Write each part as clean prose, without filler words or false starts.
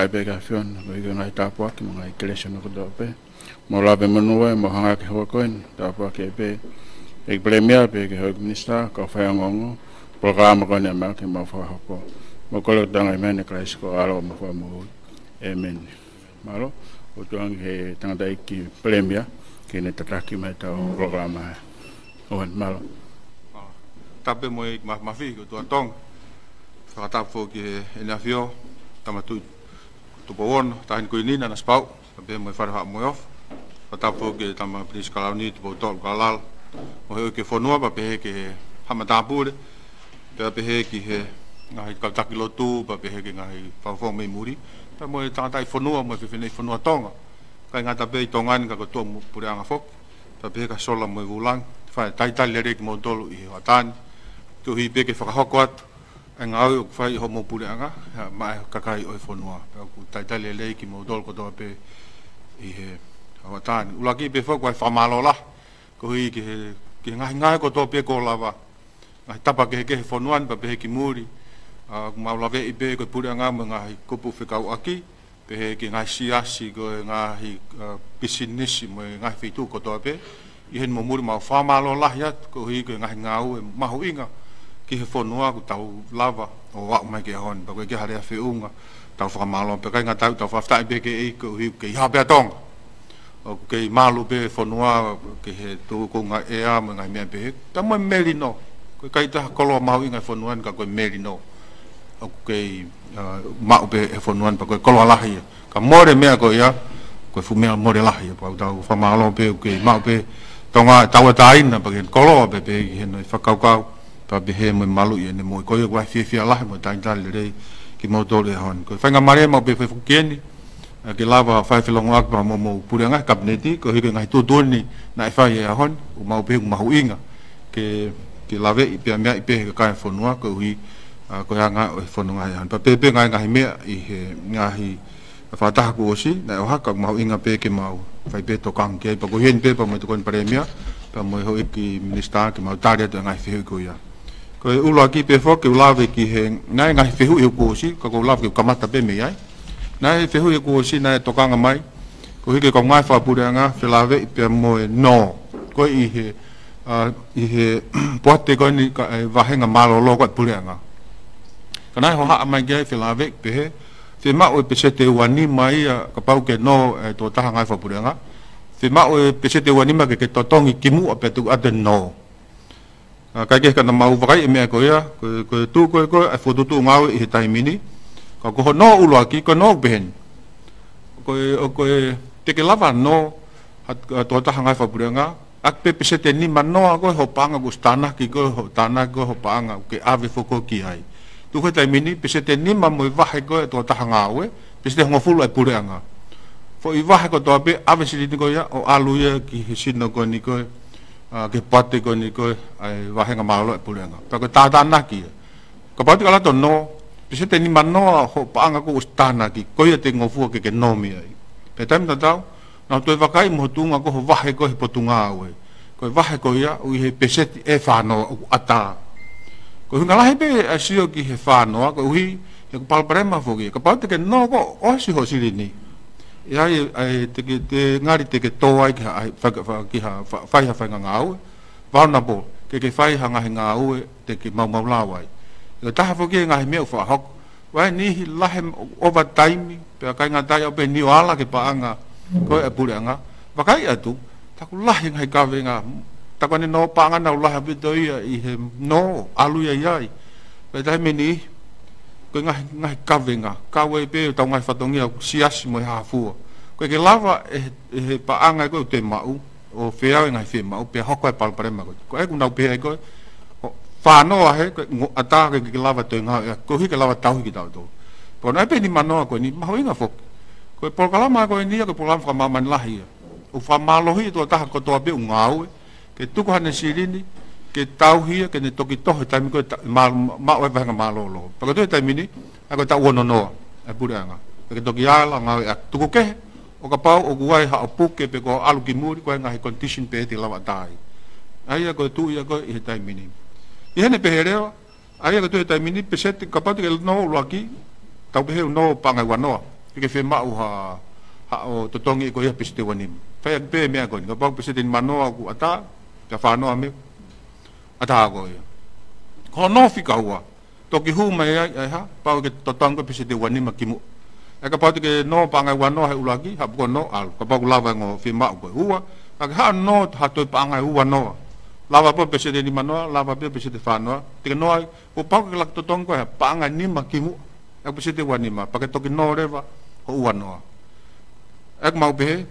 ngai be ka fion be ngai ta po ki ngai collection ko do pe mo la be manu mo hanga ki ho koin ta po ke be ek premier be ke ho minister ko fa ngongo program ko ne ma ke mo fa ko mo ko lo dang men Christ ko alo mo fa mo amen malo o tuang he tang dai ki premier ke ne tataki mai ta programa o malo tape mo ik ma fi ko to tong fa ta fo ki en avio tamatu to bon ta en ko ni na spau be mo fa ha mo off fa ta fo ki tama pris kala ni to to galal mo he ke fo no ba be ke hamata pure be he ki he ngai ka ta kilo tu ba be he ke ngai fa fo me muri ta mo ta ta fo no mo fe ne fo no tong ka nga ta be tongan ka ko to pure anga fo ta be ka sola mo vulang fa tai tai le ke mo tolu i hatan tu hi be ke whakahokot nga au fai ho mo pure anga mai kakai o fonua ku tai le ki mo dol ko do pe i he awatan ulaki be fo ko famalo la ko hi ki ngai ko do pe ko lava ngai tapa ke fonuan ba be ki muri ku mau lave i be ko pure anga ngai ko pu fikau aki pe ki ngai siasi ko ngai business mo ngai fitu ko do pe i hen mo muri mau famalo la ya ko hi ke ngai ngau mahu inga ki he fonua ku tau lava o wa mai ke hon ba ke hare fe unga tau fa malo pe ka nga tau fa sta be ke ko hi ke ha be tong o ke malo be fonua ke he tu ko nga e a nga me be ta mo melino ko kai ta ko lo mau inga fonua ka ko melino o ke ma be e fonua pa ko lo la hi ka more me ko ya ko fu me more la hi pa tau fa malo be ke ma be tonga tau ta ina pa ke ko lo be he no fa kau pa behe mo malu ye ne mo ko yo wa fi la mo ta dal le ki mo do le hon ko fa nga mare mo be fu keni ke lava fa fi long ak mo mo puranga kabneti ko hi ngai tu doni na fa ye hon u mo be ma hu inga ke lave pe me pe ka fo no ko hi ko ya nga fo no ngai pa pe ngai me i he ngai fa ta ko si na ha ka ma hu inga pe ke mau fa pe to kang ke pa ko hen pe pa mo to kon premia pa mo ho ki minister ke mau ta de ngai fi ko ya ko ulo ki pe fo ke lave ki he ngai fi hu ko si ko lave ka mata pe me ai nai fi hu ko si nai to kanga mai ko hi ke ko ngai fa pu nga fi lave pe mo no ko i he pote ko ni ka va henga malo lo ko pu nga kana ho ha mai ge fi lave pe he fi ma o pe se te wani mai ka pau ke no to ta ngai fa pu nga fi ma o pe se te wani ma ke to tongi kimu pe tu aden no ka ke kana mau vai me ko ya ko tu ko fo tu ngau i tai mini ko no ulo ki ko no ben ko te ke lava no to ta hanga fa burenga ak pe se te ni mano ko ho panga gustana ki ko ho tana ko ho panga ke ave fo ko ki ai tu ko tai mini pe se te ni ma mo va ko to ta hanga we pe se ngo fulo ai burenga fo i va ko to pe ave si ko ya o alu ya ki sino ko ni ko ke pate ko ni ko ai va henga malo ai burenga pa ko ta na ki ko pate kala to no pese te ni mano ho paanga ko ustana ki ko ia te ngofu ke nomi ai pe tam tau na to vakai mo tunga ko vahe ko potunga we ko vahe ko ia u he pese e fano ata ko ngala he be asio ki he fano ko hi e ko palprema fo ki ko pa te ke no ko o si ho silini ia ai te ngari te ke to ai fa ki ha fa ngau vulnerable ke fai hanga ngau te ke mau lawai lo ta fo ke ngai me fa hok wa ni lahem overtime pe ka nga ta pe ni wala ke pa anga ko e pule anga wa kai atu ta ku lah yang hai ka venga ta ko ni no pa anga na lah bi do i he no alu ya yai pe ta me ni ko ngai ka venga ka we pe ta ngai fa tong ya sias mo ha fu ko ke lava e pa anga ko te mau o fe ngai fe mau pe hok pa pa ma ko e ku na pe ko fano he ata ke lava to nga ko hi ke lava tau ki tau to po na pe ni mano ko ni ma hinga fo ko por kala ma ko ni ko por fa ma man lahi o fa ma lo hi to ta ko to be ngau ke tu ko ne sirini ke tau hi ke ne to ki to ta mi ko ma wa nga ma lo pa ko to ta mi ni ko ta wono no a pura nga ke to ki ala nga tu ko ke o ka pau o guai ha pu ke pe ko alu ki muri ko nga hi condition pe te lava tai ai ko tu ya ko i ta mi ni ihene pehereo ai ko tu tai mini pesete kapatu ke no lo aki tau pe no panga wano ke fe ma ha o to tongi ko ia piste wani fa be me ko ka pa piste mano aku ata ka fa no ame ata ko ia ko no fi ka wa to ki hu mai ai ha pa ke to tong ko piste wani makimu e ka pa ke no pa ngai wano ha ulagi ha ko no al ka pa lava ngo fi ma ko huwa ka ha no ha to pa ngai huwa no lava pa piste ni mano lava pa piste fa no te no ko pa ke lak to tong ko pa ngai ni makimu e piste wani ma pa ke to ki no reva ho wano ek mau be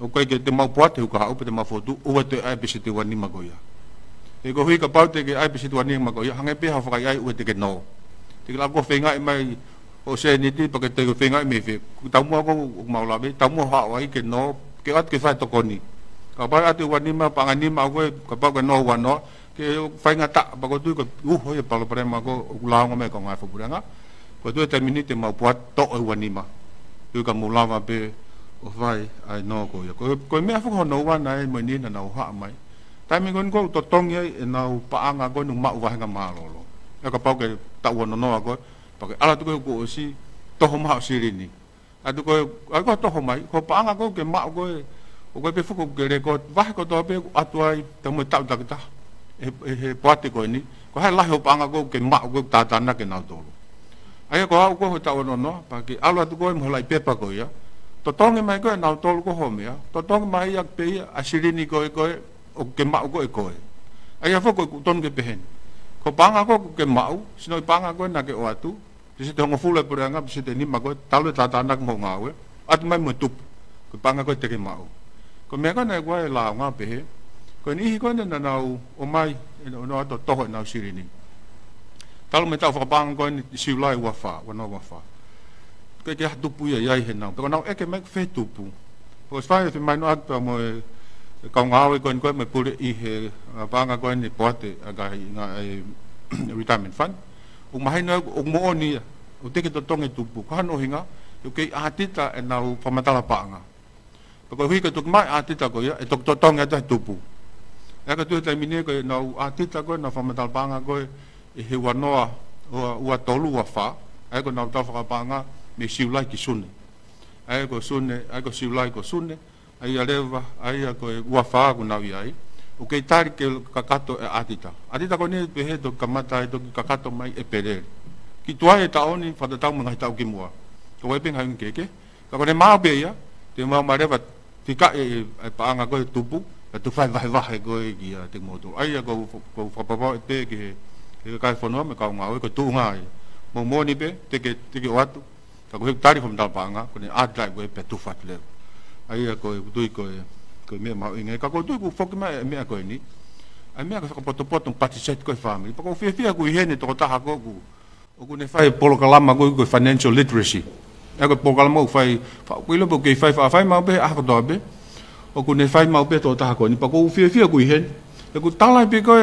o kai ke te mau puat ka o te mau fotu o te ai bisi te wani magoya e ko hui ka pau te ke ai bisi te wani magoya hange pe ha fa ai o te ke no te la ko fenga mai o se ni ti pa ke te fenga me fe ta mo ko mau la be ta mo ha wai ke no ke at ke fa to koni ka pa ate wani ma pa ngani ma ko ka pa ke no wano ke fa nga ta pa ko tu ko ho ye pa lo pre ma ko la ngo me ko nga fa buranga ko tu te minute mau puat to wani ma tu ka mo la va be o vai ai no ko ya ko me afu ho no wa nai mo ni na no ha mai tai mi gon ko to tong ye na pa anga ko nu ma wa nga ma lo ya ka pa ke ta wo no no ko pa ke ala tu ko si to ho ma si ri ni a tu ko to ho mai ko pa anga ko ke ma ko o ko pe fu ko ke re ko va ko to pe atu ai ta mo ta ta e pa te ko ni ko ha la ho pa anga ko ke ma ko ta ta na ke na to ai ko ta wo no no pa ke ala tu ko mo lai pe pa ko ya to tongi mai ko na tol ko home ya to tong mai yak pe asirini ko o ke ma ko ai fo ko ton ke pehen ko panga ko ke mau sino panga ko na ke o atu dise to ngofula por anga dise ni ma ko talo ta nak mo ngawe at mai mutup ko panga ko te ke mau ko me ko na ko la nga pe ko ni ko na na o mai no to to na sirini talo me ta fo panga ko ni siulai wa fa ke tupu ya he na ko na e ke me fe tupu ko fa fe mai no akta mo ka ngawe ko me pure I he panga ko ni pote aga nga retirement fund o mai no o mo ni o te ke to tonge tupu ka no hinga o ke atita e na o pamatala panga ko hui ke to mai atita ko ya e to tonge ta tupu e ka tu te mine ko na atita ko na pamatala panga ko e he wanoa o tolu wa fa e ko na ta fa panga me siulai ki sune ai ko siulai ko sune ai aleva ai ko ua fa ko na ai o ke tari ke kakato e atita ko ne pe he to kamata to kakato mai e pere ki tua e ta oni fa ta mo ngai ta ki mua ko we pe ngai ke ka ko ne ma be ya te ma mareva tika e pa anga ko tupu tu fa vai ko ki te moto ai ko fa pa te ke ka fo no me ka nga ko tu ngai mo ni pe te ke watu ka ko tari fam dal panga ko ni adai ko pe tu fat le ai ko tu ko me ma inge ka ko tu ko fok me ko ni ai me ka poto patiset ko family pa ko fia ko hene to ta ha ko ko ne fai polo kalama ko financial literacy ai ko polo kalama fai ko lo ko fai ma be a ko do be o ko ne fai ma be to ta ko ni pa ko fia ko hene ko tala pe ko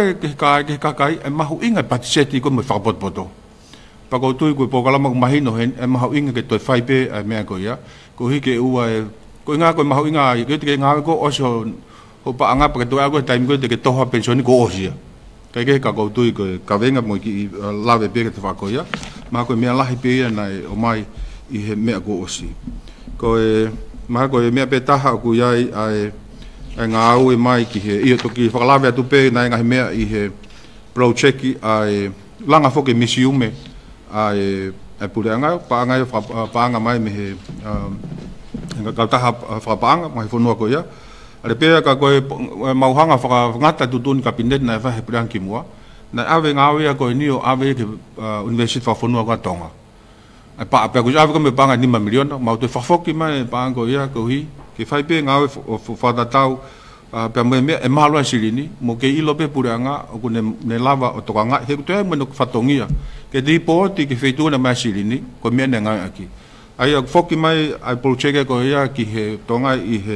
ka ai ma hu inga patiset ko me fa poto pa ko tu ko po kala ma mahino hen e ma inga ke to fai pe me ko ya ko hi ke u ko nga ko ma inga ke nga ko oso ho pa anga pa to ko time ko te ke to ha pension ko osia ke ka ko tu ko ka venga mo ki lave pe ke to fa ko ya ma ko me la hi pe ya na o mai I he me ko osi ko ma ko me pe ta ha ku ya ai nga au mai ki he I to ki fa lave tu pe na nga me I he project ai langa fo ke misiume ai pure anga pa anga mai me he nga ta fa pa anga mai fo no ko ya ale pe ka ko mau hanga fa ngata tutun kabinet na fa he pure ki mua na ave nga ave ko ni o ave ke university fa fo no ka tonga ai pa ko ave ko me pa nga ni ma million mau te fa fo ki mai pa ko ya ko hi ke fa pe nga ave fa da tau pe me e malo sirini mo ke ilo pe pure anga ko ne lava o to nga he to me no fa tongia ke di poti ke fetu na masirini ko me nga aki ai foki mai ai project ko ya ki he tonga I he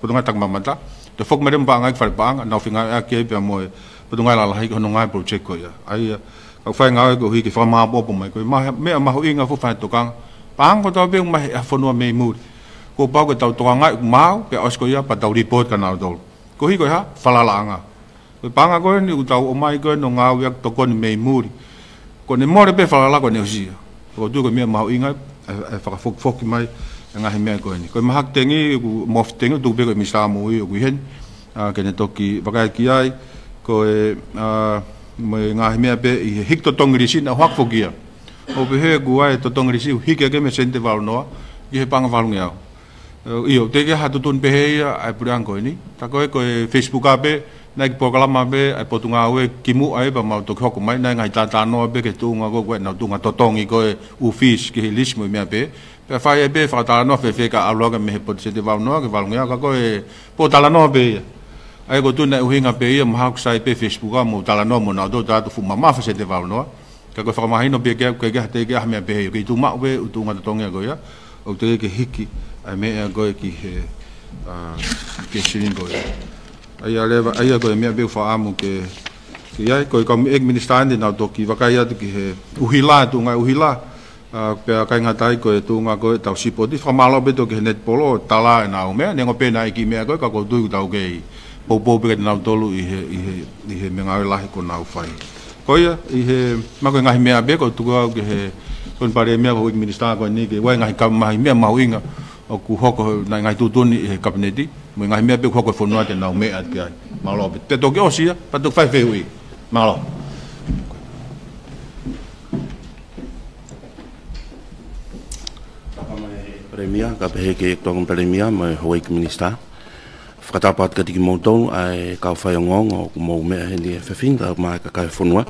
tonga tak mamata to fok merem ba nga fa ba na finga aki pe mo tonga la hi ko nga project ko ya ai ka fa nga ko hi ki fa ma bo mai ko ma me ma ho inga fo fa to kang pang ko to be mai fo no me mu ko ba ko to nga mau pe os ko ya pa to report kana do ko hi ko ha fala la nga ko panga ko ni u tau o mai ko no nga yak to ko ni me mu ko ne more pe fala la ko ne osia ko tu ko me ma inga whakafoki mai ngahi mea koe ni. Koe mahak tengi, mof tengi, tuku peko mi sāmu i o kuhen, kene toki wakai ki ai, koe ngahi mea pe i hik to tongirisi na huak fokia. O pehe kuai to tongirisi hik ake me sente walu noa, i he panga walu ngeau. Iyo, teke hatu tun pehe ia, ai puriang koe ni. Ta koe Facebook ape, nai ki pokalama be ai potunga we kimu ai ba mau to hoko mai nai ngai tata no be ke tunga go we na tunga totongi ko u fish ki lismo me be pe fa e be fa ta no fe ka aloga me pot se de va no ke va nga ka ko e potala no be ai go tu na u hinga be ia ma sai pe Facebook mo tala no mo na do ta fu mama fa se de va no ka ko fa ma hino be ke te ke me be ke tu ma we u tunga totongi go ya o te ke hiki ai me go ki ke sirin go ai leva ai ko me be fa amu ke ai ko ek minister ndi na to ki wakai atu ki he uhila tu ngai uhila pe kai ngatai ko tu nga ko tau sipo di fa malo be to ke net polo tala na o me ngo pe na ki me ko tu tau ke po be na tolu i he me ngai la ko na fai ko ia i he ma ko ngai me be ko tu ko ke he kon pare me ko minister ko ni ke wa ngai ka mai me mau inga o ku hoko na ngai tu tuni he kabineti mo ngai me be ko ko fonua te na me at ke malo be te to ke osia pa tu fai fe ui malo Premier ka pe ke tong premier mo hoi minister fratapat ka tiki moton ai ka fai ngong o mo me ni fe finda ma ka fonua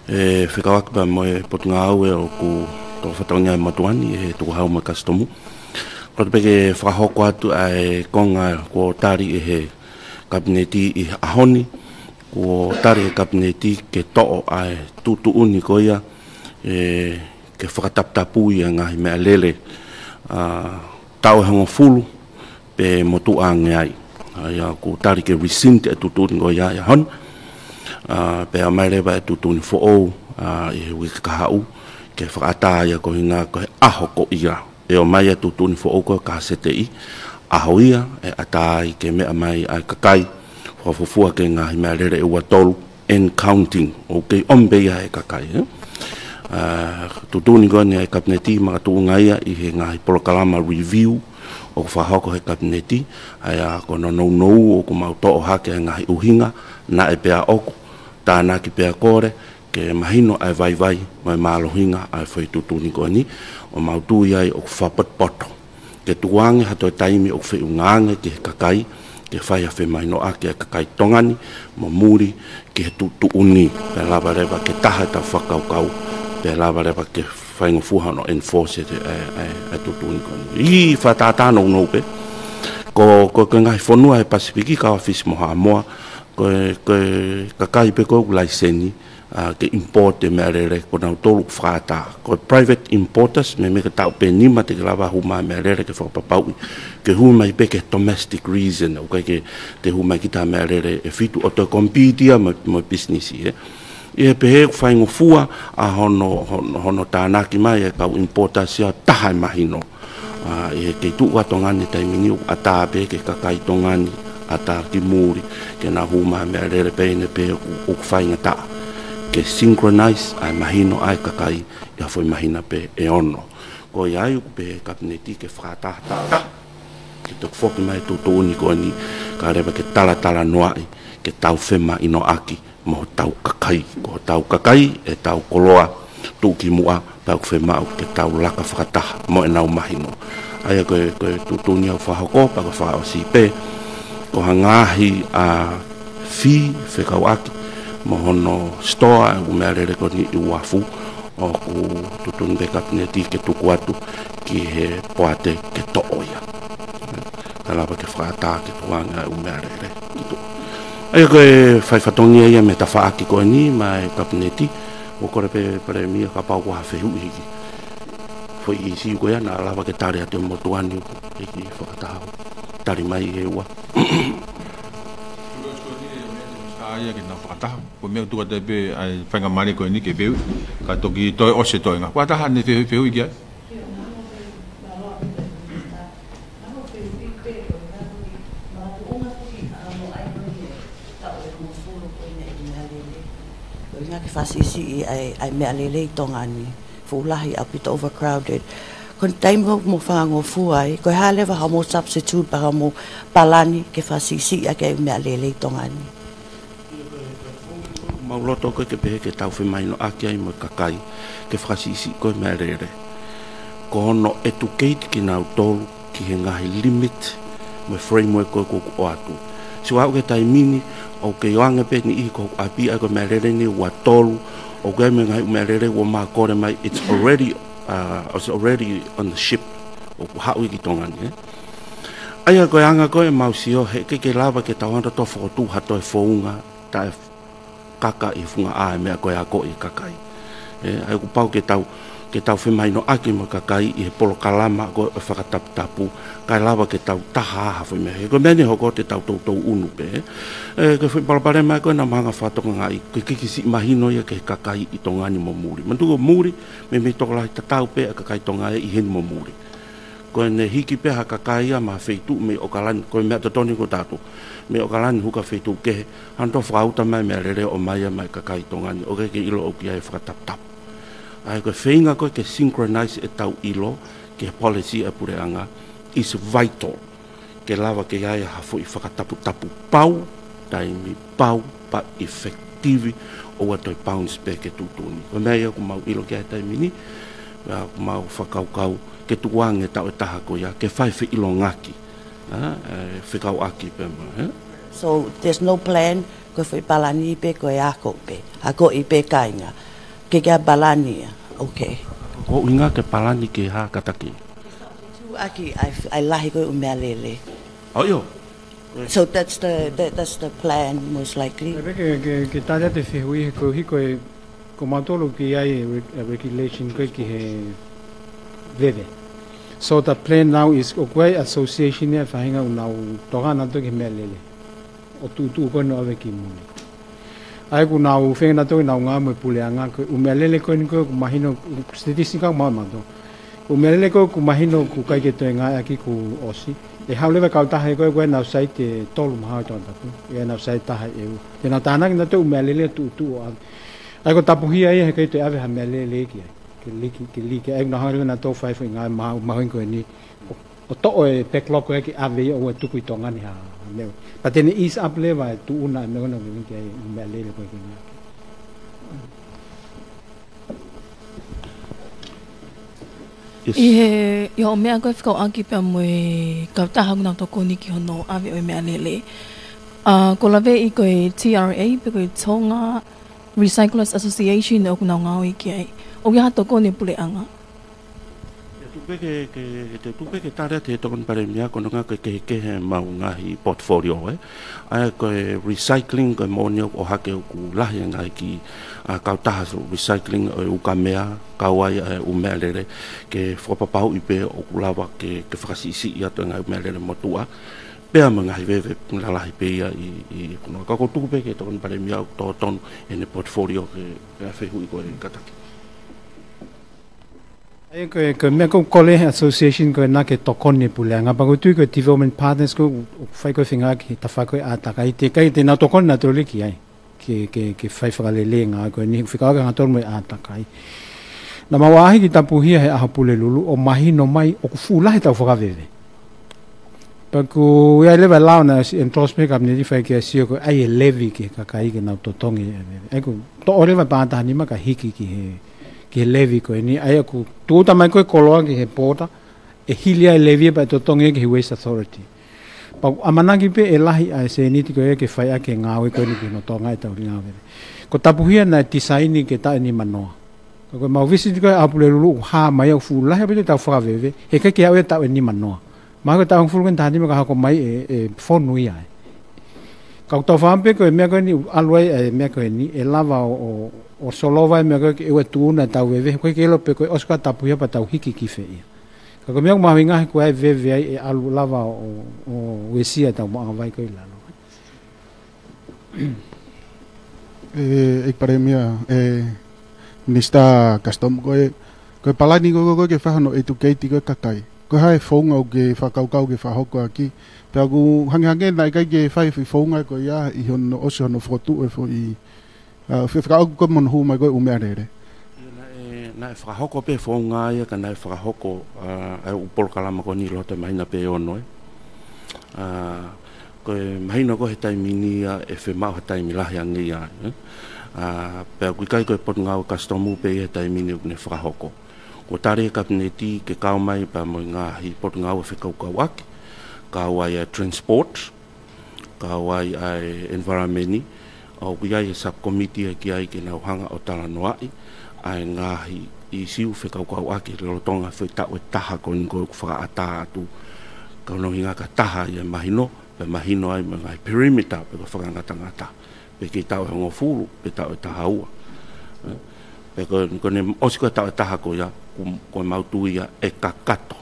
fe ka ba mo potunga o ku to fatonga matuani e to ha ma customu ko pe ke fra hoko atu ai konga ko tari he kabineti i ahoni ko tari kabineti ke to ai tutu uni ko ia ke fratap tapu ia ngai me lele tau hango fulu pe motu angai ia ko tari ke resint tutu ngo ia hon pe mai le ba tutu ni fo e wi ka hau ke frata ia ko hinga ko aho ko ia e o mai tutu ni fo ko ka setei ahoia e atai ke me mai ai kakai fofua ke nga me lere e watol en counting okay ombe ya e kakai tutu ni gone e kabineti ma tu ngai i he ngai proklama review o fa hoko he kabineti aya ko no o ko mau to ha ke ngai uhinga na e pea oku ta na ki pea kore ke mahino ai vai mai malo hinga ai foi tutu ni gone o mau tu ia o fa poto ke tuange hato taimi o fe ungange ke kakai ke fai a fe mai no ake kakai tongani mo muri ke tutu uni pe lava reba ke taha ta whakaukau pe lava reba ke fai ngofuha no enforce e tutu uni koni i whatata no pe ko ngai whanua e Pasifiki ka office moha moa ko kakai pe ko laiseni ke import me rere ko na tolu frata ko private importers me ka tau pe ni ma te lava huma me rere ke fa pau ke huma i pe ke domestic reason o ke te huma ki ta me rere e fitu auto compete mo business e pe fa ngo fua a hono ta na ki mai ka importers ya ta mahino e ke tu wa tongani tai mini ata pe ke ka kai tongani ata ki muri ke na huma me rere pe ne pe o fa ngata ke synchronize ai mahino ai kakai ia foi mahina pe e ono ko ia u pe kabineti ke frata ke to foki mai tu ni ko ni ka reba ke tala noai ke tau fema ino aki mo tau kakai e tau koloa tu ki mua tau fema o ke tau laka frata mo na mahino ai ko tu ni fa hoko pa ko fa o si pe ko hangahi a fi fe kawaki mohono stoa u merere ko ni uafu o ku tutun de kabineti ke tu kuatu ki he poate ke to oia kala pa ke frata ke tuanga u merere itu ai ko fai fatongi ia me tafa ki ko ni mai kabineti o ko pe mi ka pa wa fe hu hiki foi isi ko ya na la pa ke tare ate mo tuani ki frata tari mai e wa ia ke na fata ko me tu ate be ai fanga mani ko ni ke be ka to ki to o se to nga wa ta han ne fe ia nga ke fasisi ai me alele tongani fulahi a bit overcrowded Kon time ho mo whango fuai, ko halewa ha mo substitute para mo palani ke fasisi a ke mea lele tongani. Mauloto ko ke pehe ke tau whimaino aki ai mo kakai ke fasisi ko mea lele. Ko hono educate ki nau tolu ki he ngahi limit mo framework ko o atu. Si wau ke tai mini o ke yoanga pe ni i ko api ai ko mea lele ni wa tolu o ke me ngai mea lele wa maa kore mai it's already on the ship o hau ki tongani ai ko anga ko e mausio he ke lava ke tawanda to fo tu hato e founga ta kaka i funga a me ko ya ko i kakai ai ku pau ke tau fi mai no aki mo kakai i polo kalama ko whakatap tapu kai lava ke tau taha ha fi me ko meni ho ko te tau tau unu pe ke fi palapare mai ko na manga whatonga ngai ke kisi mahino ia ke kakai i tongani mo muri mantu muri me to la tau pe kakai tonga i hen mo muri ko ne hiki pe ha kakai ma feitu me o kalan ko me to toni ko tatu me o kalan huka feitu ke hanto frauta mai me rere o mai mai kakai tongani o ke ilo o ki ai whakatap tap ai ko whainga ko ke synchronize e tau ilo ke policy e pureanga is vital ke lava ke ai hafo i whakatapu pau taimi pau pa effective o atoi pounds pe ke tutuni ko mea ko mau ilo ke ai taimi ni ko mau whakaukau ke tuange tau e taha ko ia ke whai whi ilo ngaki whikau aki pe ma So there's no plan ko whi palani pe ko e ako pe ako i pe kainga ke balani okay ko inga ke palani ke ha kataki aki I lahi ko umea lele oh yo so that's the plan most likely ke tada te whihui ko hiko ko matolo ki ai regulation ko ki he veve so the plan now is okoi association e fahinga unau toga na to ki mea lele o tu ko no ave ki muni ai ku nau whenga tō nau ngā mo pule anga ko umelele ko ni ko mahino statistika ma ma do umelele ko ku mahino ku kai ke tō ngā aki ku osi e haule ka ta hai ko nau sai te tolu ma ta ta e nau sai ta hai e te na ta na tō umelele tu ai ko tapuhi ai he kai te ave ha melele ki ke liki ai na haule na tō fai ngā ma ko ni o to e backlog ko ki ave o tu ku tonga ni ha leo but then is up level tu una me no me que me lele ko ki yo me ko fiko aki pe mo ka ta ha na to ko ni ki hono ave o me lele ko lave I ko TRA pe ko tonga Recyclers Association o na ngau ki o ya to ko ni pule anga te tupe ke tare te tokon pare mia kono nga ke mau ngahi portfolio ai ko recycling ko monio o hake ku lahi ngai ki ka taha recycling o ka mea ka wai o melere ke fopapau ipe o kulawa ke fakasisi ia to ngai melere motua pe ama ngai veve la lahi pe ia I kono ka ko tupe ke tokon pare mia to ton en portfolio ke fe hui ko kataki ai ko me ko college association ko na ke tokoni pulanga ba ko tu ko development partners ko fai ko finga ki ta fa ko ata kai te na tokon na to le ki ai ke fai fa le lenga ko ni fika ga to me ata kai na mawahi ki tapuhia he a pule lulu o mahino mai o ku fula he ta fa veve pa ko ya le va na entrospe ka ni fai ke si ko ai levi ke ka kai ke na to tongi ai ko to ore va pa ta ni ma ka hiki ki he ke levi ko ni ai ku tu ta mai ko koloa ki he pota e hilia levi pa to tonge ki waste authority pa amanagi pe e lahi ai se ni ti ko ke fai a ke ngawe ko ni no tonga ta uri ngawe ko tapuhia na tisaini ke ta ni manoa ko mau visit ko apule lu ha mai fu la he pe ta fa veve e ke ke ave ta ni manoa ma ko ta fu ko ta ni ma ko mai e phone nui ai ka to fa pe ko me ko ni alwai me ko ni e lava o solova me ko e tu na ta veve ko ke lo pe ko oska tapuhia pa ta hiki ki fe ka ko me ma winga ko ai veve ai e alu lava o wesia ta ma vai ko la ik paremia nista custom ko palani ko ke fa no educate ko kakai ko hai fonga o ke fa kau ke fa hoko aki pe ku hangange na ka ke fa fonga ko ya I hon o so no fotu e fo I fa ko mon hu mai ko umere na whakahoko pe whaunga ia, ka nai whakahoko ai upol kalama ko ni lote mahina pe ono ko mahina ko he taimini ia e whemau he taimilahi angi ia pea kui kai ko e pot ngau kastomu pe he taimini ne whakahoko ko tare kabineti ke kau mai pa mo ngahi pot ngau e whekaukau ake kau ai transport kau ai environment o kui ai subcommittee ki ai ke nau hanga o Talanoai ai ngahi i siu whekaukau ake lotonga whetau e taha ko ngo whakaata atu ka no hinga ka taha ia mahino pe mahino ai mga perimeter pe ko whakangata pe ki tau e ngofuru pe tau e taha ua pe ko ne osiko tau e taha ko ia ko mautu ia e kakato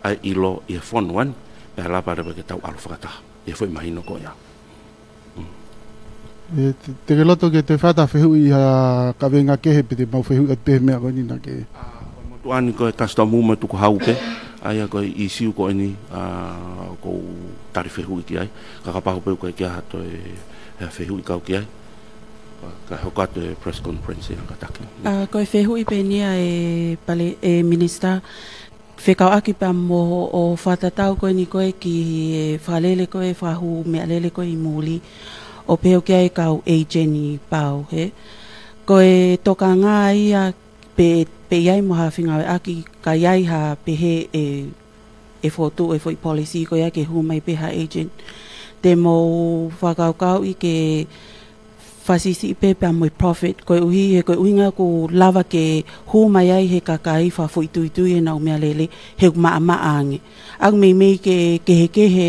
ai ilo i fonuan pe lapa pe ke tau alu whakataha e foi mahino ko ia te ke loto ke te whata whehu i ka venga kehe pe te mau whehu at pehe mea koe nina ke motu ani koe kastamu me tuku haupe aia koe i siu koe ni ko tari whehu i ki ai ka kapahu peu koe kia hato e whehu i kau ki ai ka hokato e press conference i ka taki koe whehu i pe nia e pale e minister whekau aki pa mo o whatatau koe ni koe ki e whalele koe whahu mea lele koe i muli o peo kia e kau agent i pau, he. Ko e toka ngā ia pe iai moha whinga e aki ka iai ha pe he e whotu e whoi policy ko ia ke humai pe ha agent. Te mo whakaukau i ke whasisi i pe mo profit ko e uhi he ko uhinga ko lava ke humai ai he kakai wha whoi tuitui e nau mea lele he maa ange. Ak mei ke he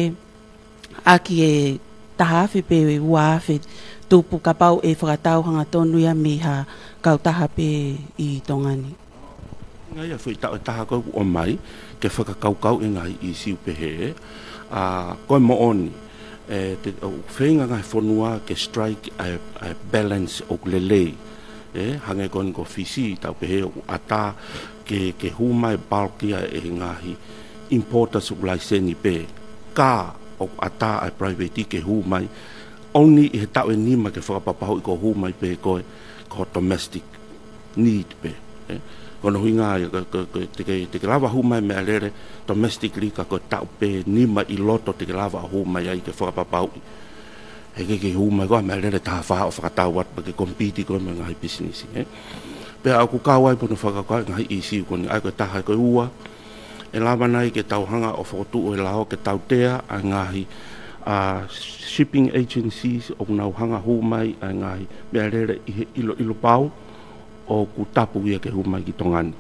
aki e taha pe wāwhi tupu ka pau e whakatau hanga tonu ia me ha kau taha pe i tongani. Ngai a whi tau taha kau o mai ke whakakaukau e ngai i siu pe he koe mo oni te whenga ngai whanua ke strike a balance o lelei hange koni ko whisi tau pe he o ata ke humai balkia e ngahi importance o laiseni pe ka o ata ai private ke hu mai only e tau e nima ke whakapapahu i ko hu mai pe ko domestic need pe kono hinga te ke lava hu mai me alere domestically ka ko tau pe nima i loto te ke lava hu mai ai ke whakapapahu he ke hu mai ko me alere taha whaha o whakatau wat pa ke compete ko me ngai business pe au ku kawai pono whakakau ngai isi ko ni ai ko taha ko ua e lava nei ke tauhanga o whotu o e lao ke tautea a ngahi shipping agencies o nau hanga humai a ngahi mea rere ilo pau o ku tapu ia ke humai ki tongani.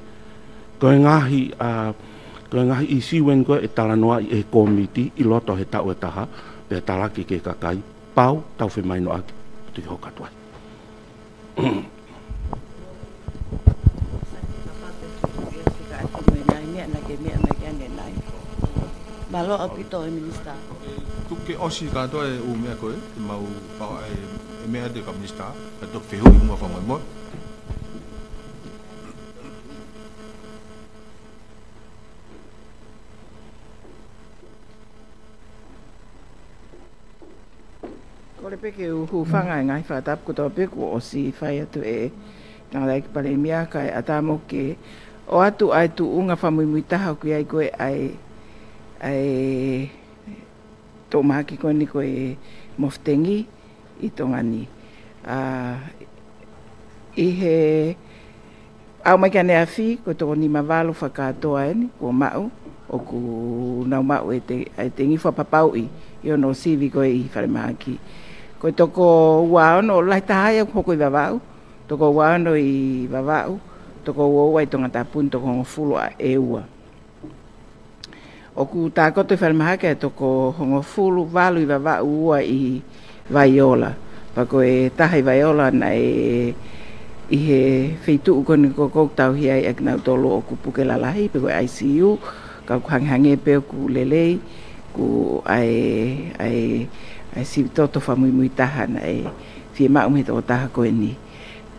Ko e ngahi i siwen koe e Talanoai e komiti i loto he tau e taha pe talaki ke kakai pau tau whemai no aki tu i hokatuai. Malo apito e minister. Tu ke osi ka to e u mea koe, mau pa e mea de ka minister, ka to whehu i mua whamai mo. Kore peke u whanga ngai whatap ko tō peku osi whai atu e ngā laiki pale mea kai atamo ke o atu ai tu unga whamui taha ki ai koe ai tō maki koe ni koe moftengi i tongani. I he au mai kane awhi ko tō ni mawalo whakatoa eni ko mau o ku nau mau e te ngiwha papau i ono sivi koe i whare maki. Ko toko waono lai tahaya hoko i wawau, toko waono i wawau, toko wawai tonga tapun toko ngofulu a eua. O ku tā koto i wharimahake toko ngofulu walu i wawau ua i Vaiola. Pako e taha i Vaiola na i he wheitu ukoni ko koutau hiai ak nau tolo o ku Pukelalahi, peko ICU, ka kuhanghange peo ku lelei, ku ai si toto whamui mui taha na e whie mau me tō taha koe ni.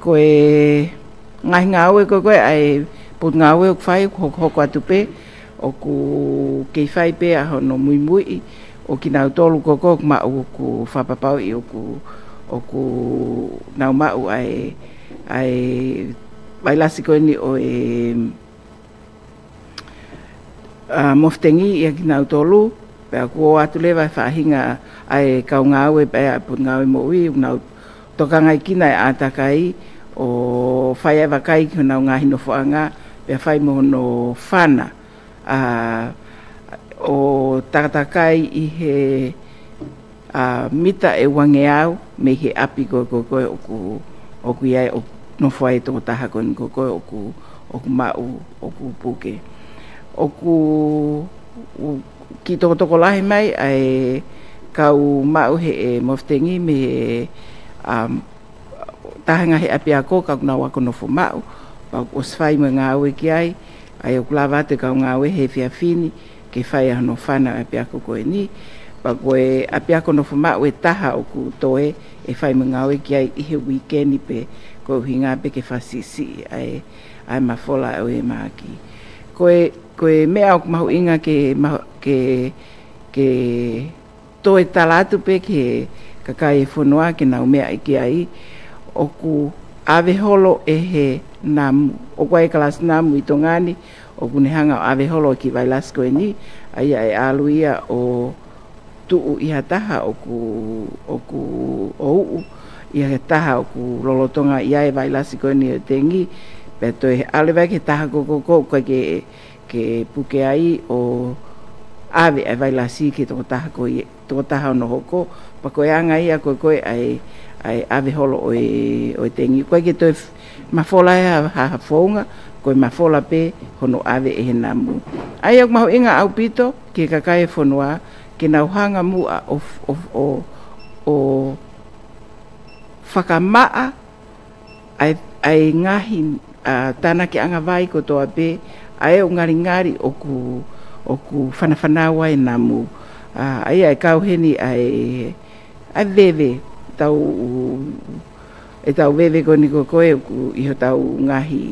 Koe ngahi ngāwe koe ai put ngāwe o kwhai hoko atu pe o ku kei whai pe a hono mui mui o ki nau tolu koko ma o ku whapapau i o ku nau mau ai vai lasi koe ni o moftengi ia ki nau tolu, pea kua atu le vai whahinga ai kaunga aue pea put ngau e moui, nau tokanga i kina e atakai o whai e wakai ki nau ngahi no whaanga, pea whai mo no whana o takatakai i he mita e wange au me he api koe oku iai no whai toko taha koe oku mau oku puke. Oku ki toko lahi mai ai kau mau he e moftengi me he tahanga he api ako kau nau ako no fu mau pa o swai me ngā ue ki ai ai o klava te kau ngā ue he whiawhini ke whai ano whana api ako koe ni pa koe api ako no fu mau e taha oku toe e whai me ngā ue ki ai i he weekendi pe koe hinga pe ke whasisi ai mawhola au e maki koe mea o mahu inga ke toe talatu pe ke kakai e whunua ke nau mea iki ai oku ave holo e he namu o koe kalas namu i tongani oku ne hanga o ave holo ki vai lasko e ni ai alu ia o tuu iha taha oku ou iha taha oku lolotonga ia e vai lasko e ni o tengi pe toe ale vai ke taha koe ke puke ai o ave ai vai lasi ke toko taha no hoko pa koe anga ia koe ai ave holo o tengi koe ke toi mawhola e ha whaunga koe mawhola pe hono ave e he namu ai au mahu inga au pito ke kakai e whanua ke nau hanga mua o whakamaa ai ngahi tana ke anga vai ko toa pe ai o ngari oku whanawhanawa e namu ai kau heni ai veve tau veve koni koe iho tau ngahi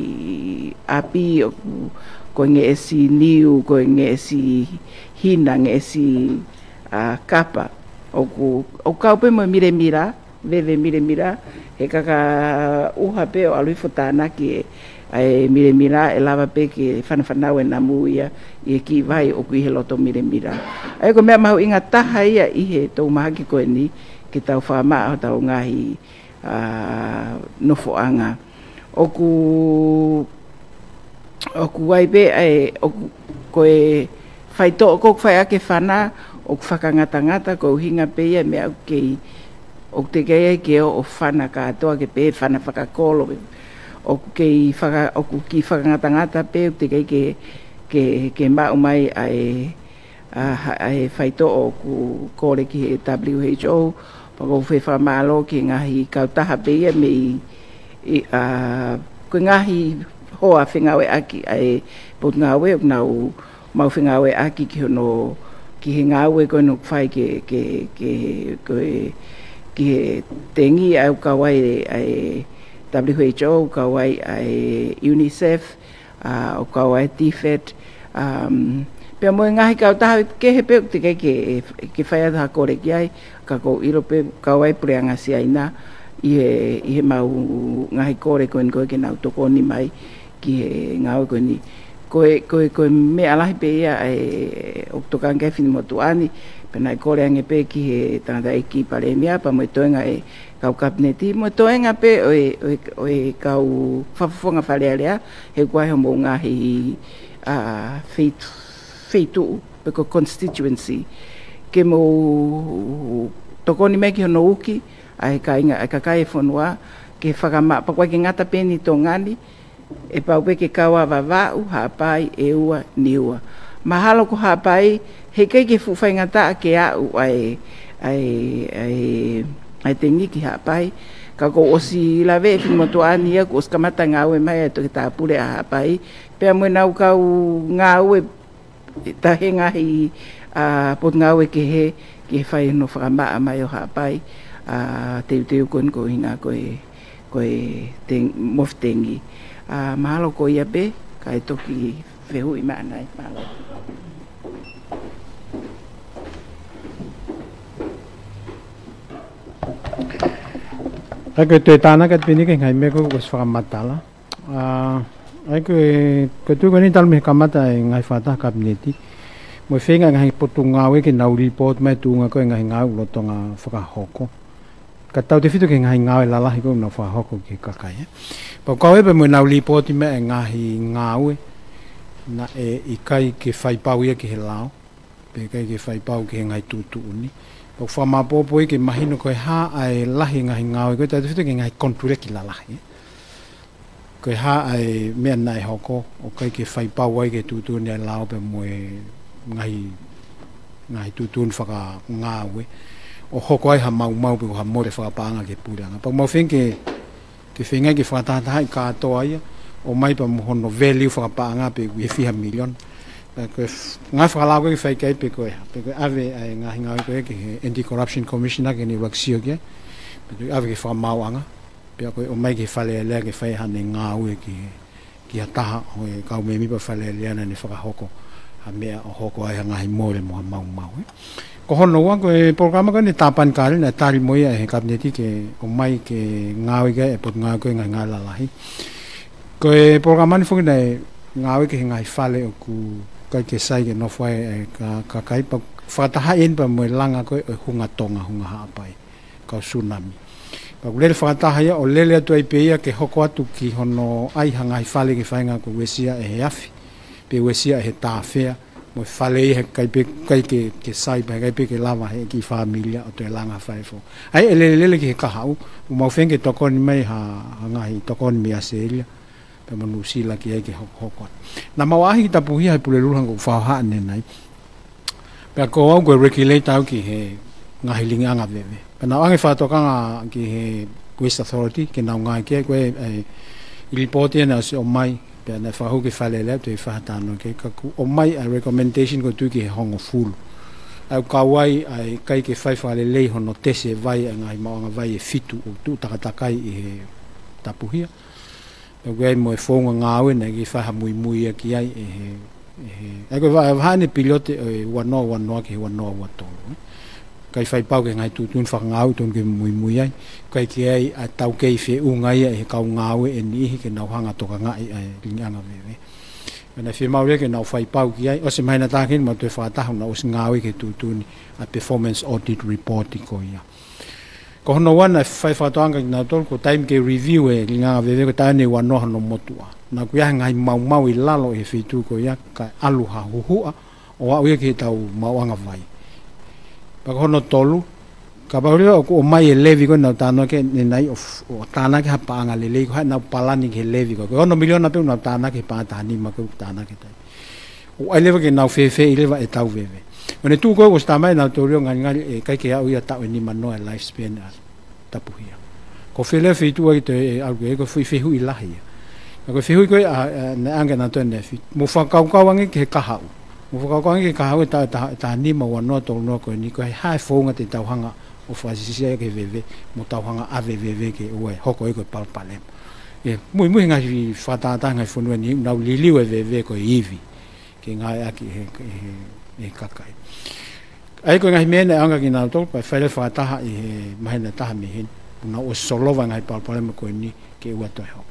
api ko nge esi niu ko nge esi hina nge esi kapa o kau pe mo mira veve mira he kaka uha pe o alui fotana ki ai mira e lava pe ke whanawhanau e namu ia i ki vai o kui he loto mira ai ko mea mahu inga taha ia i he tau mahaki koe ni ki tau whaama o tau ngahi nofoanga oku wai pe ai koe whai to ko whai ake whana o whakangata ko hinga pe ia mea kei o te kei ke o whana katoa ke pe whana whakakolo o ki whakangata pe o te kei ke mau mai ai whaito o ku kore ki he WHO pa ko whewha malo ki ngahi kautaha pe ia me ko ngahi hoa whengawe aki ai pot ngawe o nau mau whengawe aki ki hono ki he ngawe ko no whai ki he tengi au kawai ai WHO kawai ai UNICEF o kawai TFET pe mo ngahi kautaha ke he pe te ke whai atha kore ki ai ka ko iro pe kawai preanga si aina i he mau ngahi kore koen koe ke nau toko ni mai ki he ngau koe ni koe me alahi pe ia o tokan ke fini motuani pe nai kore ange pe ki he tangata eki paremia pa mo toenga kau kabineti mo toenga pe o kau whafafonga whalealea he kuai ho mo ngahi feitu pe ko constituency ke mo tokoni me ki hono uki ai ka e whanua ke whakama pa koe ke ngata peni tō ngani e pau pe ke kaua wawau hapai e ua ni ua mahalo ko hapai he kei ke fuwhai ngata ke au ai te ngiki hapai ka ko osi lawe fi motuani ko os kamata ngau e mai to ke tapure a hapai pe mo nau kau ngau e tahe ngahi pot ngau e ke he ke whai no whakama mai o hapai te kon ko hinga ko te moftengi mahalo ko ia pe kai toki vehu i mana mahalo Ako te tana kat pini ke ngai me ko was whakamatala ai ko tu ko ni tal me kamata ngai fata kabineti mo fenga ngai potunga we ke na report mai tu nga ko ngai nga lo tonga faka hoko ka tau te fitu ke ngai nga la la ko na fa hoko ke kakai pa ko we mo na report me ngai nga we na i kai ke fai pau ia ke helao pe kai ke fai pau ke ngai tu ni pa fa ma popo ke mahino ko ha ai lahi ngai nga we ko ta te fitu ke ngai kontrole ki la la ko ha ai me nai hoko o kai ke fai pau ai ke tu ni lao pe mo ngai tutun whaka ngāwe o hoko ai ha mau pe ha more whaka paanga ke pūranga pa mau whenke ke whengai ke whakatahai kātoa ia o mai pa mohono value whaka paanga pe e 5 million ngai whakalao ke whai kai pe koe ave ai ngahi ngāwe koe ke Anti-Corruption Commissioner ke ni waksio ke pe ave ke whakamauanga pe koe o mai ke whale lea ke whai hane ngāwe ki ataha o e kau me mi pa whale lea na ni whakahoko a mea o hoko ai ngahi more mo mau ko hono wa ko programa ka ni tapan kal na tari mo ia he kabineti ke o mai ke ngawe ke e pot ngawe ko ngai la lahi ko programa ni fo nei ngawe ke ngai fale o ku ka ke sai ke no foi ka kai pa fata ha en pa mo langa ko hunga tonga hunga ha pai ka tsunami pa le fata ha ia o lele to ai pe ia ke hoko atu ki hono ai hanga fale ke fainga ko wesia e afi pe wesia he tafea mo fale he kai ke sai ba kai pe ke lava he ki familia o te langa faifo ai ele ki ka hau mo fenge tokon mai ha ngai tokon mi aselia pe mo nusila ki ke hoko na mawahi ta puhi ai pule luhang ko fa ha ne nai pe ko go regulate au ki he ngai linga nga veve pe na ange fa toka ki he West Authority ke na ngai ke ko report na o mai pe na fa ho ke fale le te fa tano ke ka o mai a recommendation ko tu ki hongo full au kawai ai kai ke fai fale le hono tese vai ngai ma nga vai e fitu o tu takatai e tapuhia e gai mo e fonga ngawe na ki fa mui ki ai e ko va ni pilote wano ke wano wato kai fai pau ke ngai tu tun fa ngau tun ke mui ai kai ki ai a tau ke fe u ngai e ka ngawe e ni ke na hanga to ka ngai ai linga veve na fi mau ke na fai pau ki ai o se mai na ta kin ma te fa ta na us ngawe ke tu tun a performance audit report ko ia ko no wana fai fa to anga na tol ko time ke review e linga veve ko ta ni wano no motua na ku ya ngai mau i lalo e fitu ko ia ka aluha huhua o wa ke tau mau anga vai pa kono tolu ka ba o mai levi ko na tano ke nei o tana ke pa anga le ko na palani ke levi ko no milion na pe na tana ke pa tani ma ko tana ke tai o ai leva ke na fe leva e tau veveone tu ko sta mai na to rio ngai kai ke au ia ta ni mano e life span tapuhia ko fe le fe tu ai te au ko fe hu ilahi ko fe hu ko na anga na to ne fi mo fa kau wangi ke ka hau mo fa kau wangi ke ka hau ta ni ma wano to no ko ni ko hai fo nga te tau hanga o fa si ke veve mo tau hanga a veve ke o hoko ko palpalem e muy nga fa ta nga fo no ni na lili we veve ko ivi ke nga aki e kakai ai ko ngai mena anga ki na to pa fa le fa ta e mai na ta me hin na o solo va ngai palpalem ko ni ke wa to ho